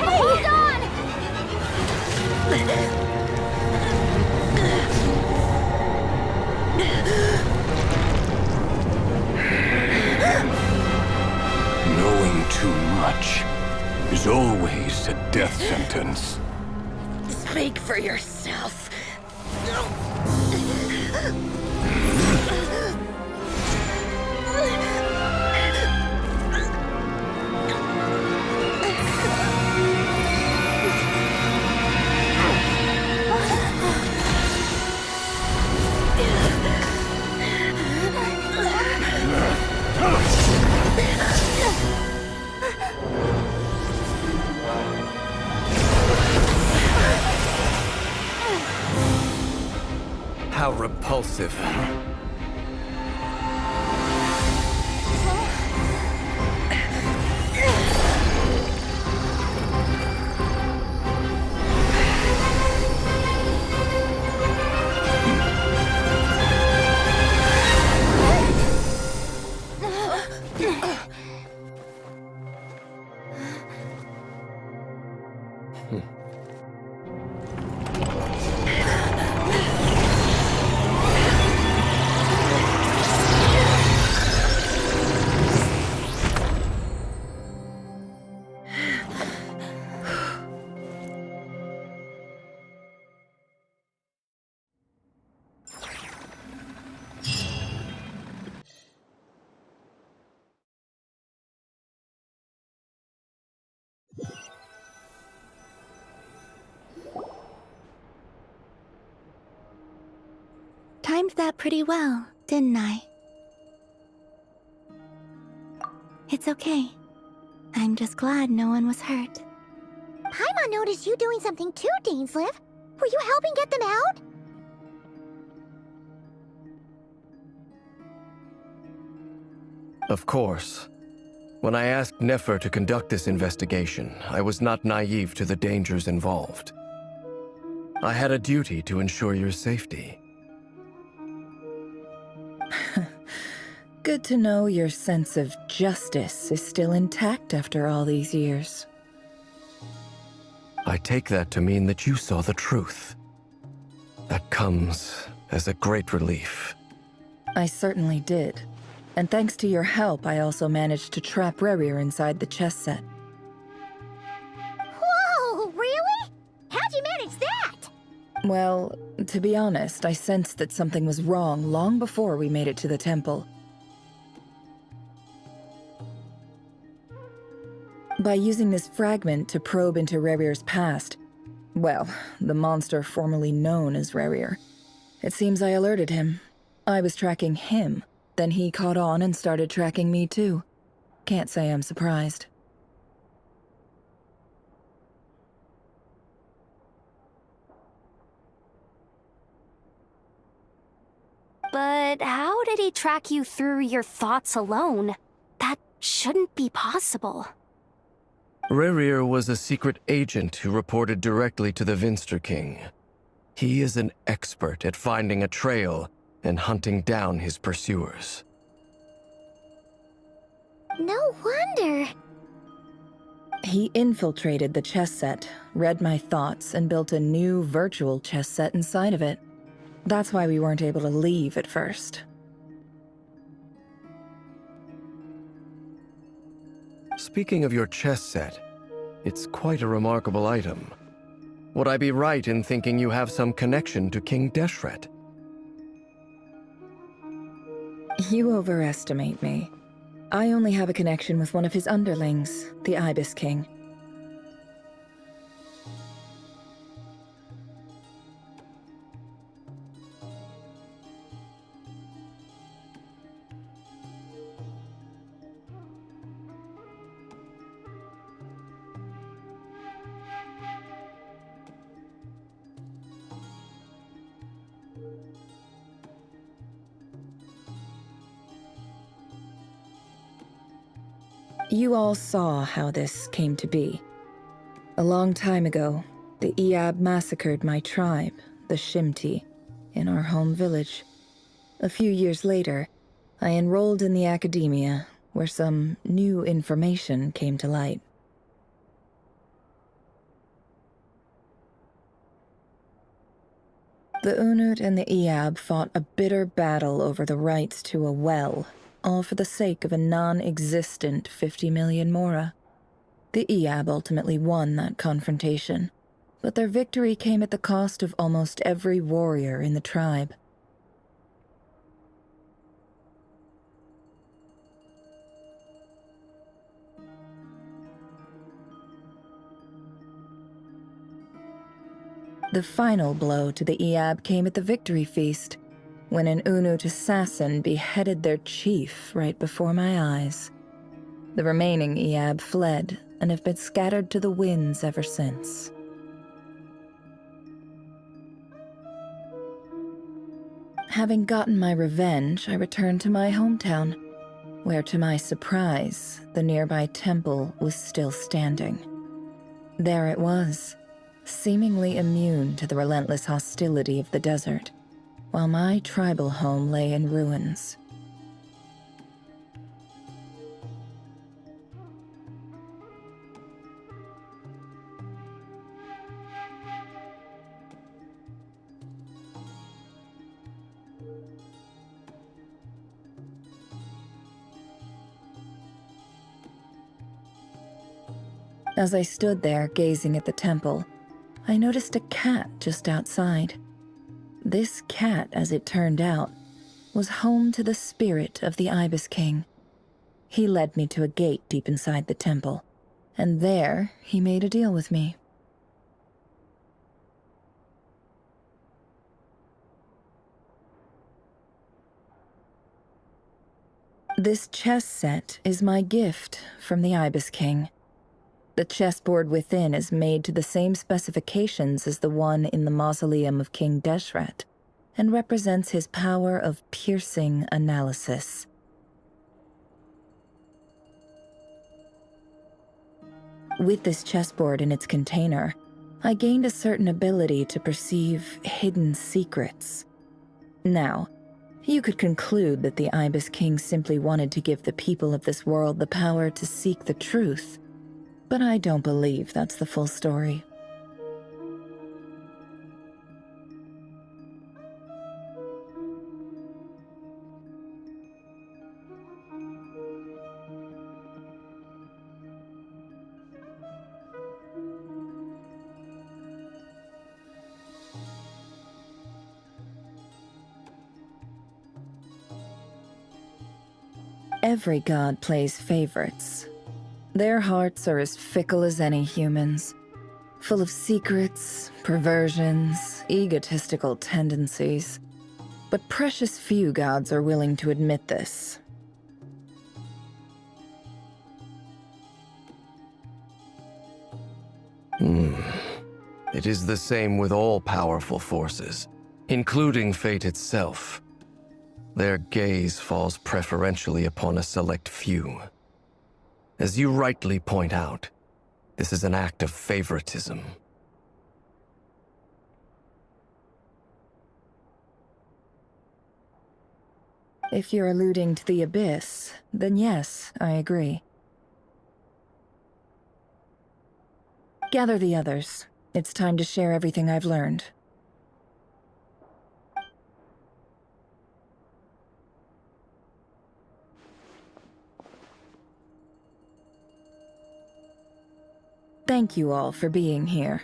Hold on! Knowing too much is always a death sentence. Speak for yourself. How repulsive. Timed that pretty well, didn't I? It's okay. I'm just glad no one was hurt. Paimon noticed you doing something too, Dainsleif. Were you helping get them out? Of course. When I asked Nefer to conduct this investigation, I was not naive to the dangers involved. I had a duty to ensure your safety. Good to know your sense of justice is still intact after all these years. I take that to mean that you saw the truth. That comes as a great relief. I certainly did. And thanks to your help, I also managed to trap Rerir inside the chess set. Whoa, really? How'd you manage that? Well, to be honest, I sensed that something was wrong long before we made it to the temple. By using this fragment to probe into Rerir's past, well, the monster formerly known as Rerir, it seems I alerted him. I was tracking him, then he caught on and started tracking me too. Can't say I'm surprised. But how did he track you through your thoughts alone? That shouldn't be possible. Rerir was a secret agent who reported directly to the Vinster King. He is an expert at finding a trail and hunting down his pursuers. No wonder. He infiltrated the chess set, read my thoughts, and built a new virtual chess set inside of it. That's why we weren't able to leave at first. Speaking of your chess set, it's quite a remarkable item. Would I be right in thinking you have some connection to King Deshret? You overestimate me. I only have a connection with one of his underlings, the Ibis King. You all saw how this came to be. A long time ago, the Iab massacred my tribe, the Shimti, in our home village. A few years later, I enrolled in the academia, where some new information came to light. The Unut and the Iab fought a bitter battle over the rights to a well, all for the sake of a non-existent 50 million mora. The Iab ultimately won that confrontation, but their victory came at the cost of almost every warrior in the tribe. The final blow to the Iab came at the victory feast, when an Unut assassin beheaded their chief right before my eyes. The remaining Iab fled and have been scattered to the winds ever since. Having gotten my revenge, I returned to my hometown, where to my surprise, the nearby temple was still standing. There it was, seemingly immune to the relentless hostility of the desert, while my tribal home lay in ruins. As I stood there gazing at the temple, I noticed a cat just outside. This cat, as it turned out, was home to the spirit of the Ibis King. He led me to a gate deep inside the temple, and there he made a deal with me. This chess set is my gift from the Ibis King. The chessboard within is made to the same specifications as the one in the mausoleum of King Deshret, and represents his power of piercing analysis. With this chessboard in its container, I gained a certain ability to perceive hidden secrets. Now, you could conclude that the Ibis King simply wanted to give the people of this world the power to seek the truth, but I don't believe that's the full story. Every god plays favorites. Their hearts are as fickle as any human's, full of secrets, perversions, egotistical tendencies. But precious few gods are willing to admit this. It is the same with all powerful forces, including fate itself. Their gaze falls preferentially upon a select few. As you rightly point out, this is an act of favoritism. If you're alluding to the Abyss, then yes, I agree. Gather the others. It's time to share everything I've learned. Thank you all for being here.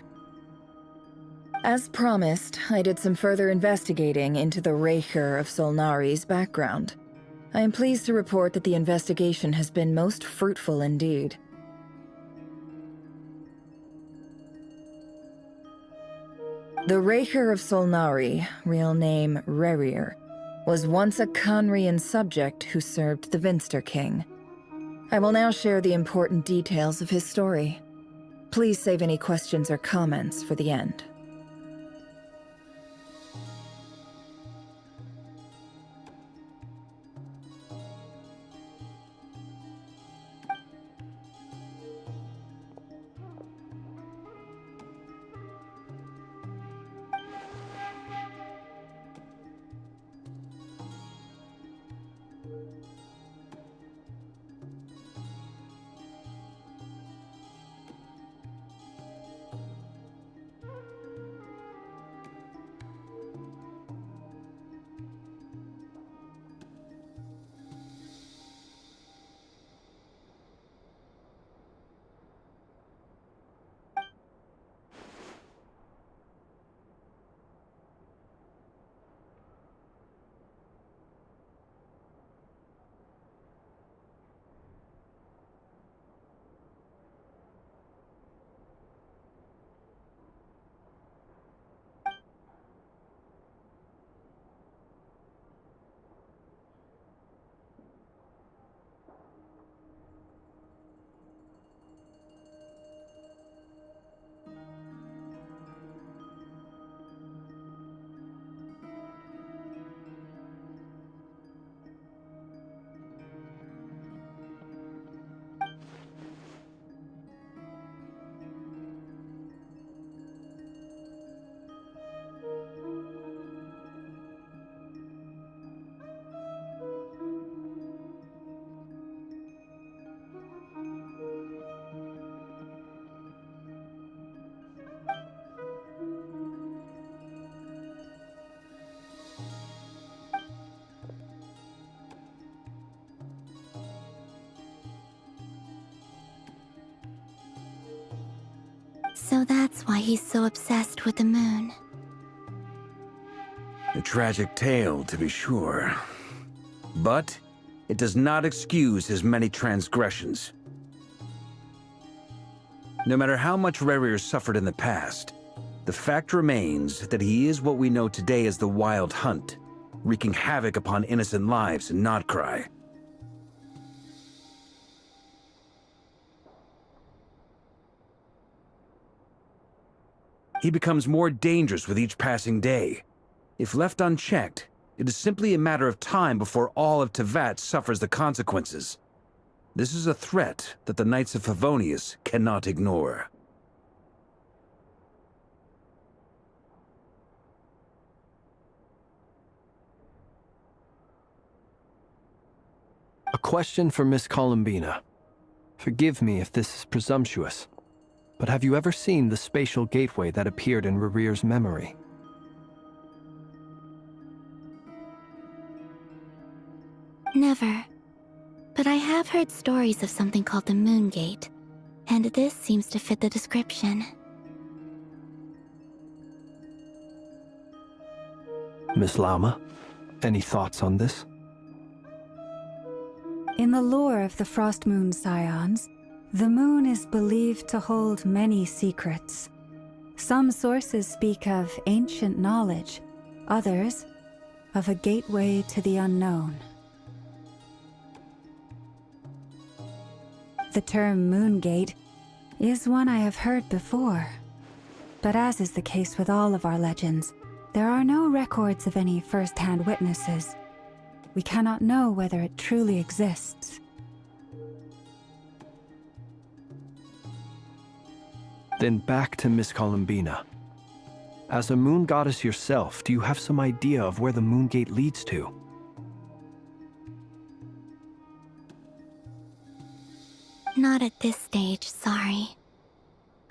As promised, I did some further investigating into the Raker of Solnari's background. I am pleased to report that the investigation has been most fruitful indeed. The Raker of Solnari, real name Rerir, was once a Conrian subject who served the Vinster King. I will now share the important details of his story. Please save any questions or comments for the end. So that's why he's so obsessed with the moon. A tragic tale, to be sure. But it does not excuse his many transgressions. No matter how much Rerir suffered in the past, the fact remains that he is what we know today as the Wild Hunt, wreaking havoc upon innocent lives in Notcry. He becomes more dangerous with each passing day. If left unchecked, it is simply a matter of time before all of Tevat suffers the consequences. This is a threat that the Knights of Favonius cannot ignore. A question for Miss Columbina. Forgive me if this is presumptuous, but have you ever seen the spatial gateway that appeared in Rerir's memory? Never. But I have heard stories of something called the Moon Gate, and this seems to fit the description. Miss Lama, any thoughts on this? In In the lore of the Frost Moon Scions, the moon is believed to hold many secrets. Some sources speak of ancient knowledge, others of a gateway to the unknown. The term Moongate is one I have heard before, but as is the case with all of our legends, there are no records of any first-hand witnesses. We cannot know whether it truly exists. Then back to Miss Columbina. As a moon goddess yourself, do you have some idea of where the Moongate leads to? Not at this stage, sorry.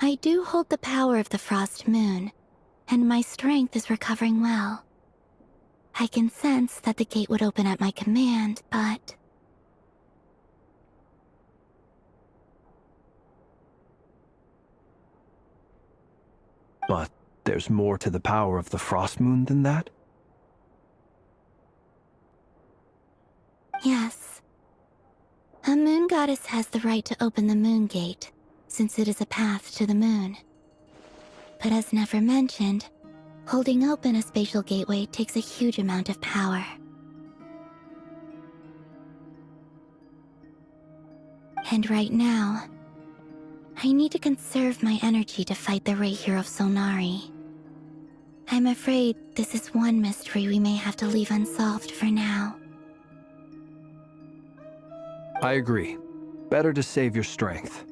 I do hold the power of the Frost Moon, and my strength is recovering well. I can sense that the gate would open at my command, but... But there's more to the power of the Frost Moon than that? Yes. A moon goddess has the right to open the moon gate, since it is a path to the moon. But as Nefer mentioned, holding open a spatial gateway takes a huge amount of power. And right now, I need to conserve my energy to fight the Rahier of Solnari. I'm afraid this is one mystery we may have to leave unsolved for now. I agree. Better to save your strength.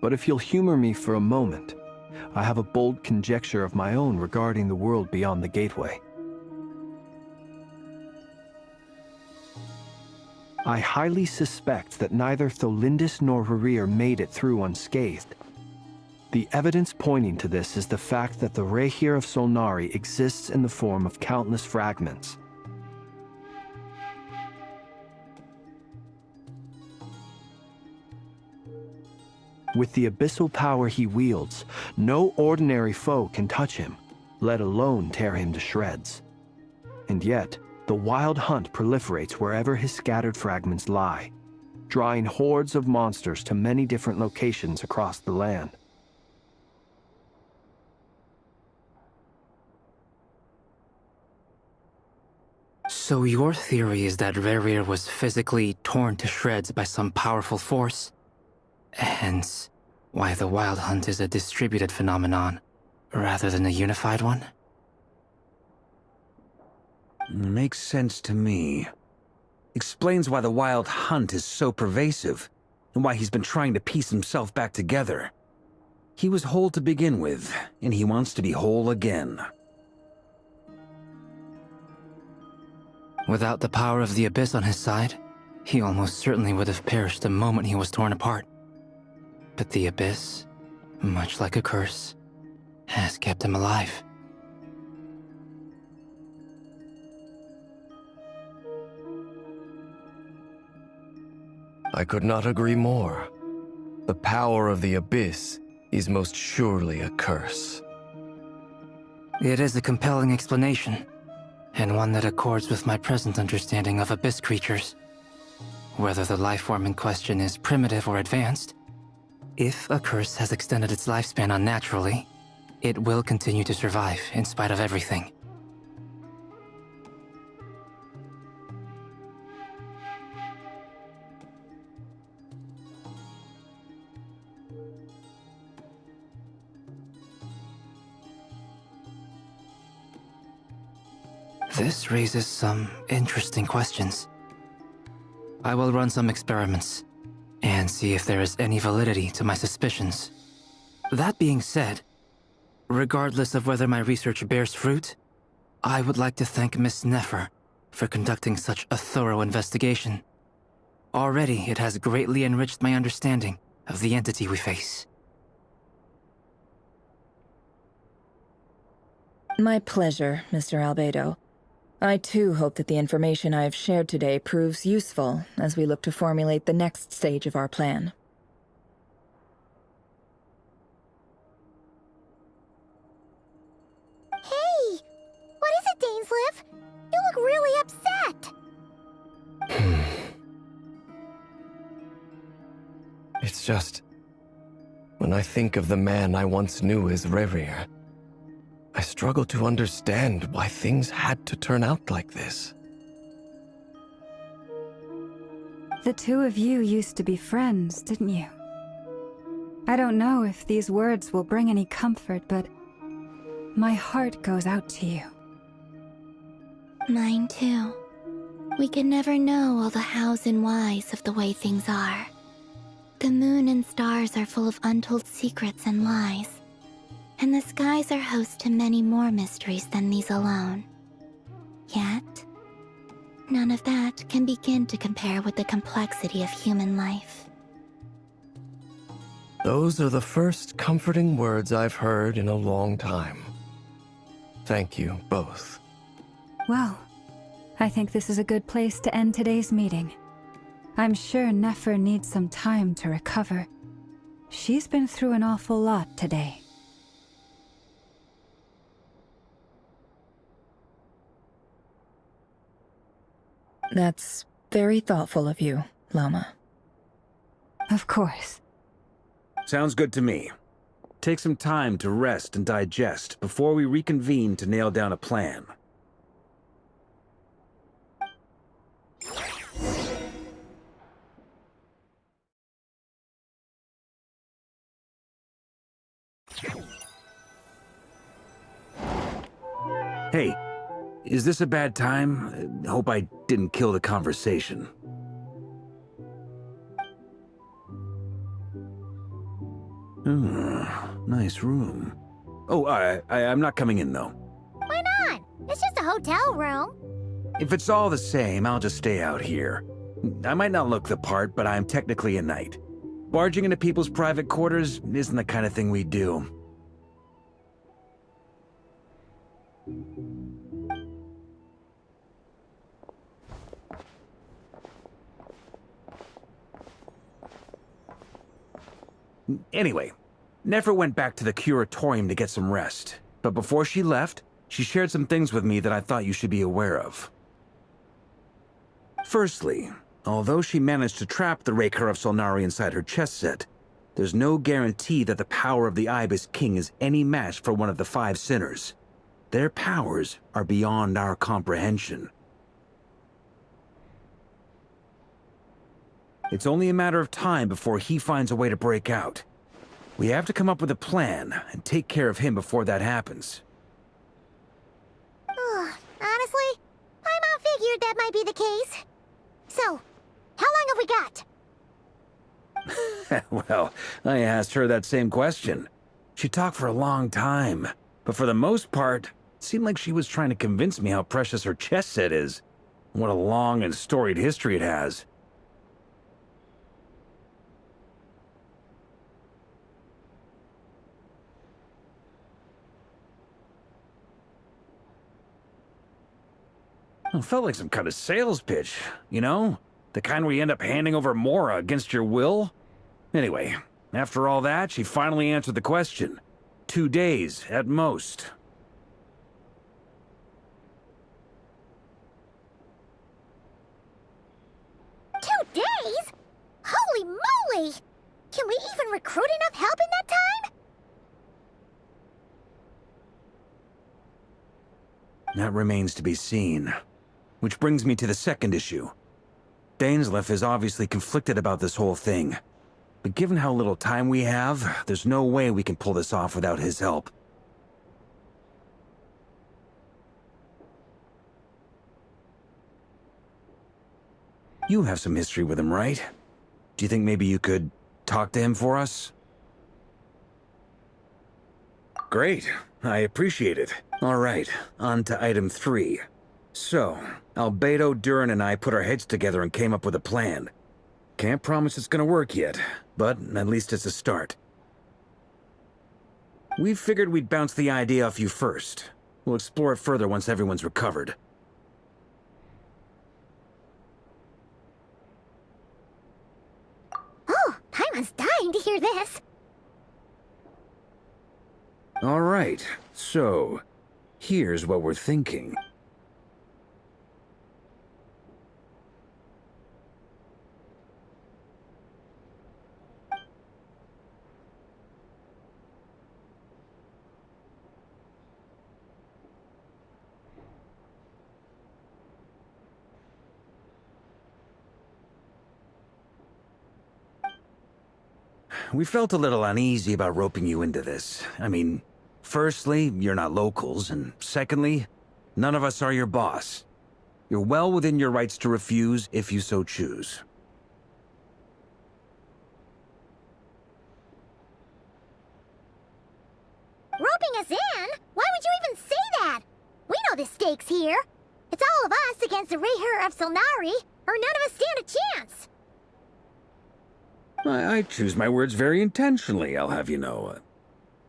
But if you'll humor me for a moment, I have a bold conjecture of my own regarding the world beyond the gateway. I highly suspect that neither Tholindis nor Rarir made it through unscathed. The evidence pointing to this is the fact that the Rahier of Solnari exists in the form of countless fragments. With the abyssal power he wields, no ordinary foe can touch him, let alone tear him to shreds. And yet, the Wild Hunt proliferates wherever his scattered fragments lie, drawing hordes of monsters to many different locations across the land. So your theory is that Rarir was physically torn to shreds by some powerful force? Hence, why the Wild Hunt is a distributed phenomenon, rather than a unified one? Makes sense to me. Explains why the Wild Hunt is so pervasive, and why he's been trying to piece himself back together. He was whole to begin with, and he wants to be whole again. Without the power of the Abyss on his side, he almost certainly would have perished the moment he was torn apart. But the Abyss, much like a curse, has kept him alive. I could not agree more. The power of the Abyss is most surely a curse. It is a compelling explanation, and one that accords with my present understanding of Abyss creatures. Whether the life form in question is primitive or advanced, if a curse has extended its lifespan unnaturally, it will continue to survive in spite of everything. This raises some interesting questions. I will run some experiments and see if there is any validity to my suspicions. That being said, regardless of whether my research bears fruit, I would like to thank Miss Nefer for conducting such a thorough investigation. Already, it has greatly enriched my understanding of the entity we face. My pleasure, Mr. Albedo. I too hope that the information I have shared today proves useful as we look to formulate the next stage of our plan. Hey! What is it, Dainsleif? You look really upset! It's just... when I think of the man I once knew as Rerir, I struggle to understand why things had to turn out like this. The two of you used to be friends, didn't you? I don't know if these words will bring any comfort, but my heart goes out to you. Mine too. We can never know all the hows and whys of the way things are. The moon and stars are full of untold secrets and lies, and the skies are host to many more mysteries than these alone. Yet, none of that can begin to compare with the complexity of human life. Those are the first comforting words I've heard in a long time. Thank you, both. Well, I think this is a good place to end today's meeting. I'm sure Nefer needs some time to recover. She's been through an awful lot today. That's very thoughtful of you, Llama. Of course. Sounds good to me. Take some time to rest and digest before we reconvene to nail down a plan. Hey, is this a bad time? Hope I didn't kill the conversation. Nice room. Oh, I'm not coming in, though. Why not? It's just a hotel room. If it's all the same, I'll just stay out here. I might not look the part, but I'm technically a knight. Barging into people's private quarters isn't the kind of thing we do. Anyway, Nefer went back to the curatorium to get some rest. But before she left, she shared some things with me that I thought you should be aware of. Firstly, although she managed to trap the Raker of Solnari inside her chess set, there's no guarantee that the power of the Ibis King is any match for one of the 5 sinners. Their powers are beyond our comprehension. It's only a matter of time before he finds a way to break out. We have to come up with a plan and take care of him before that happens. Honestly, my mom figured that might be the case. So, how long have we got? Well, I asked her that same question. She talked for a long time, but for the most part, it seemed like she was trying to convince me how precious her chess set is, and what a long and storied history it has. It felt like some kind of sales pitch, you know? The kind where you end up handing over Mora against your will? Anyway, after all that, she finally answered the question. 2 days, at most. Days? Holy moly! Can we even recruit enough help in that time? That remains to be seen. Which brings me to the second issue. Dainsleif is obviously conflicted about this whole thing. But given how little time we have, there's no way we can pull this off without his help. You have some history with him, right? Do you think maybe you could talk to him for us? Great. I appreciate it. All right, on to item 3. So, Albedo, Durin, and I put our heads together and came up with a plan. Can't promise it's gonna work yet, but at least it's a start. We figured we'd bounce the idea off you first. We'll explore it further once everyone's recovered. Oh, Paimon's dying to hear this. All right, so here's what we're thinking. we felt a little uneasy about roping you into this. I mean, firstly, you're not locals, and secondly, none of us are your boss. You're well within your rights to refuse if you so choose. Roping us in? Why would you even say that? We know the stakes here. It's all of us against the Rayher of Solnari, or none of us stand a chance. I choose my words very intentionally, I'll have you know.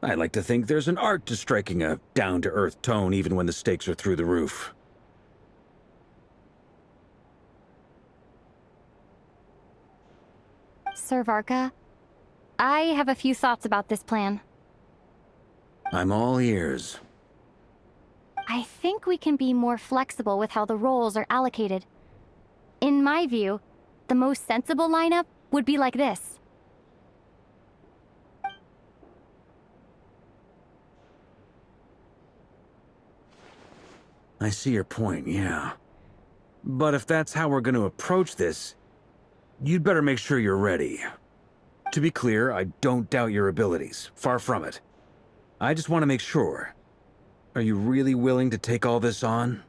I like to think there's an art to striking a down-to-earth tone even when the stakes are through the roof. Sir Varka, I have a few thoughts about this plan. I'm all ears. I think we can be more flexible with how the roles are allocated. In my view, the most sensible lineup would be like this. I see your point, yeah. But if that's how we're going to approach this, you'd better make sure you're ready. To be clear, I don't doubt your abilities. Far from it. I just want to make sure. Are you really willing to take all this on?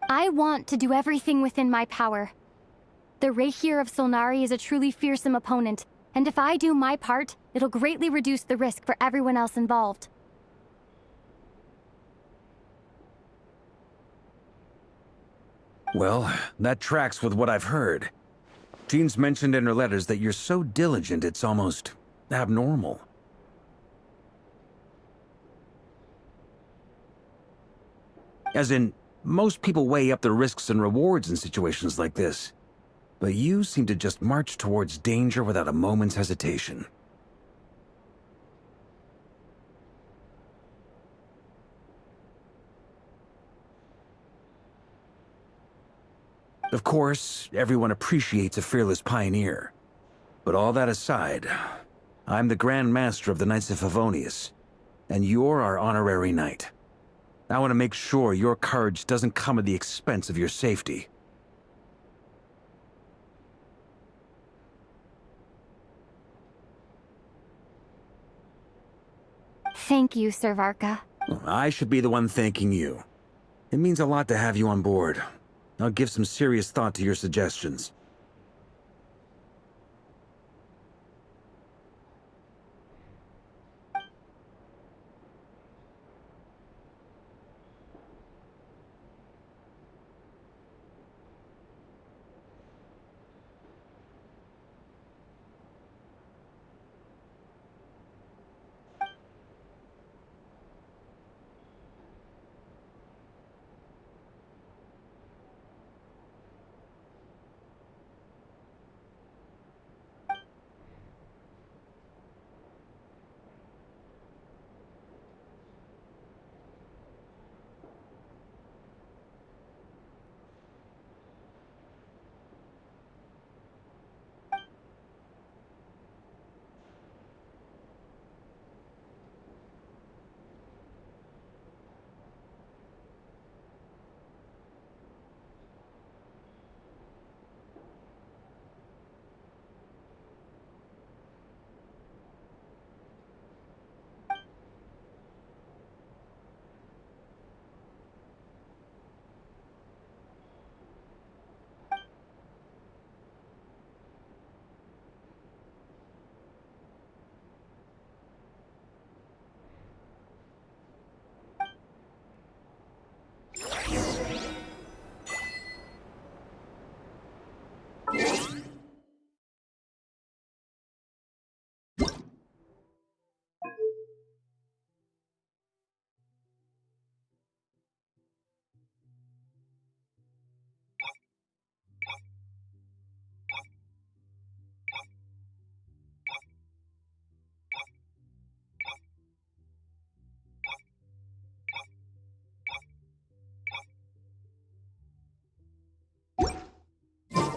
I want to do everything within my power. The Rayher of Solnari is a truly fearsome opponent, and if I do my part, it'll greatly reduce the risk for everyone else involved. Well, that tracks with what I've heard. Jean's mentioned in her letters that you're so diligent it's almost abnormal. As in, most people weigh up the risks and rewards in situations like this. But you seem to just march towards danger without a moment's hesitation. Of course, everyone appreciates a fearless pioneer. But all that aside, I'm the Grand Master of the Knights of Favonius, and you're our honorary knight. I want to make sure your courage doesn't come at the expense of your safety. Thank you, Sir Varka. I should be the one thanking you. It means a lot to have you on board. I'll give some serious thought to your suggestions.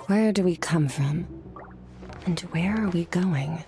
Where do we come from? And where are we going?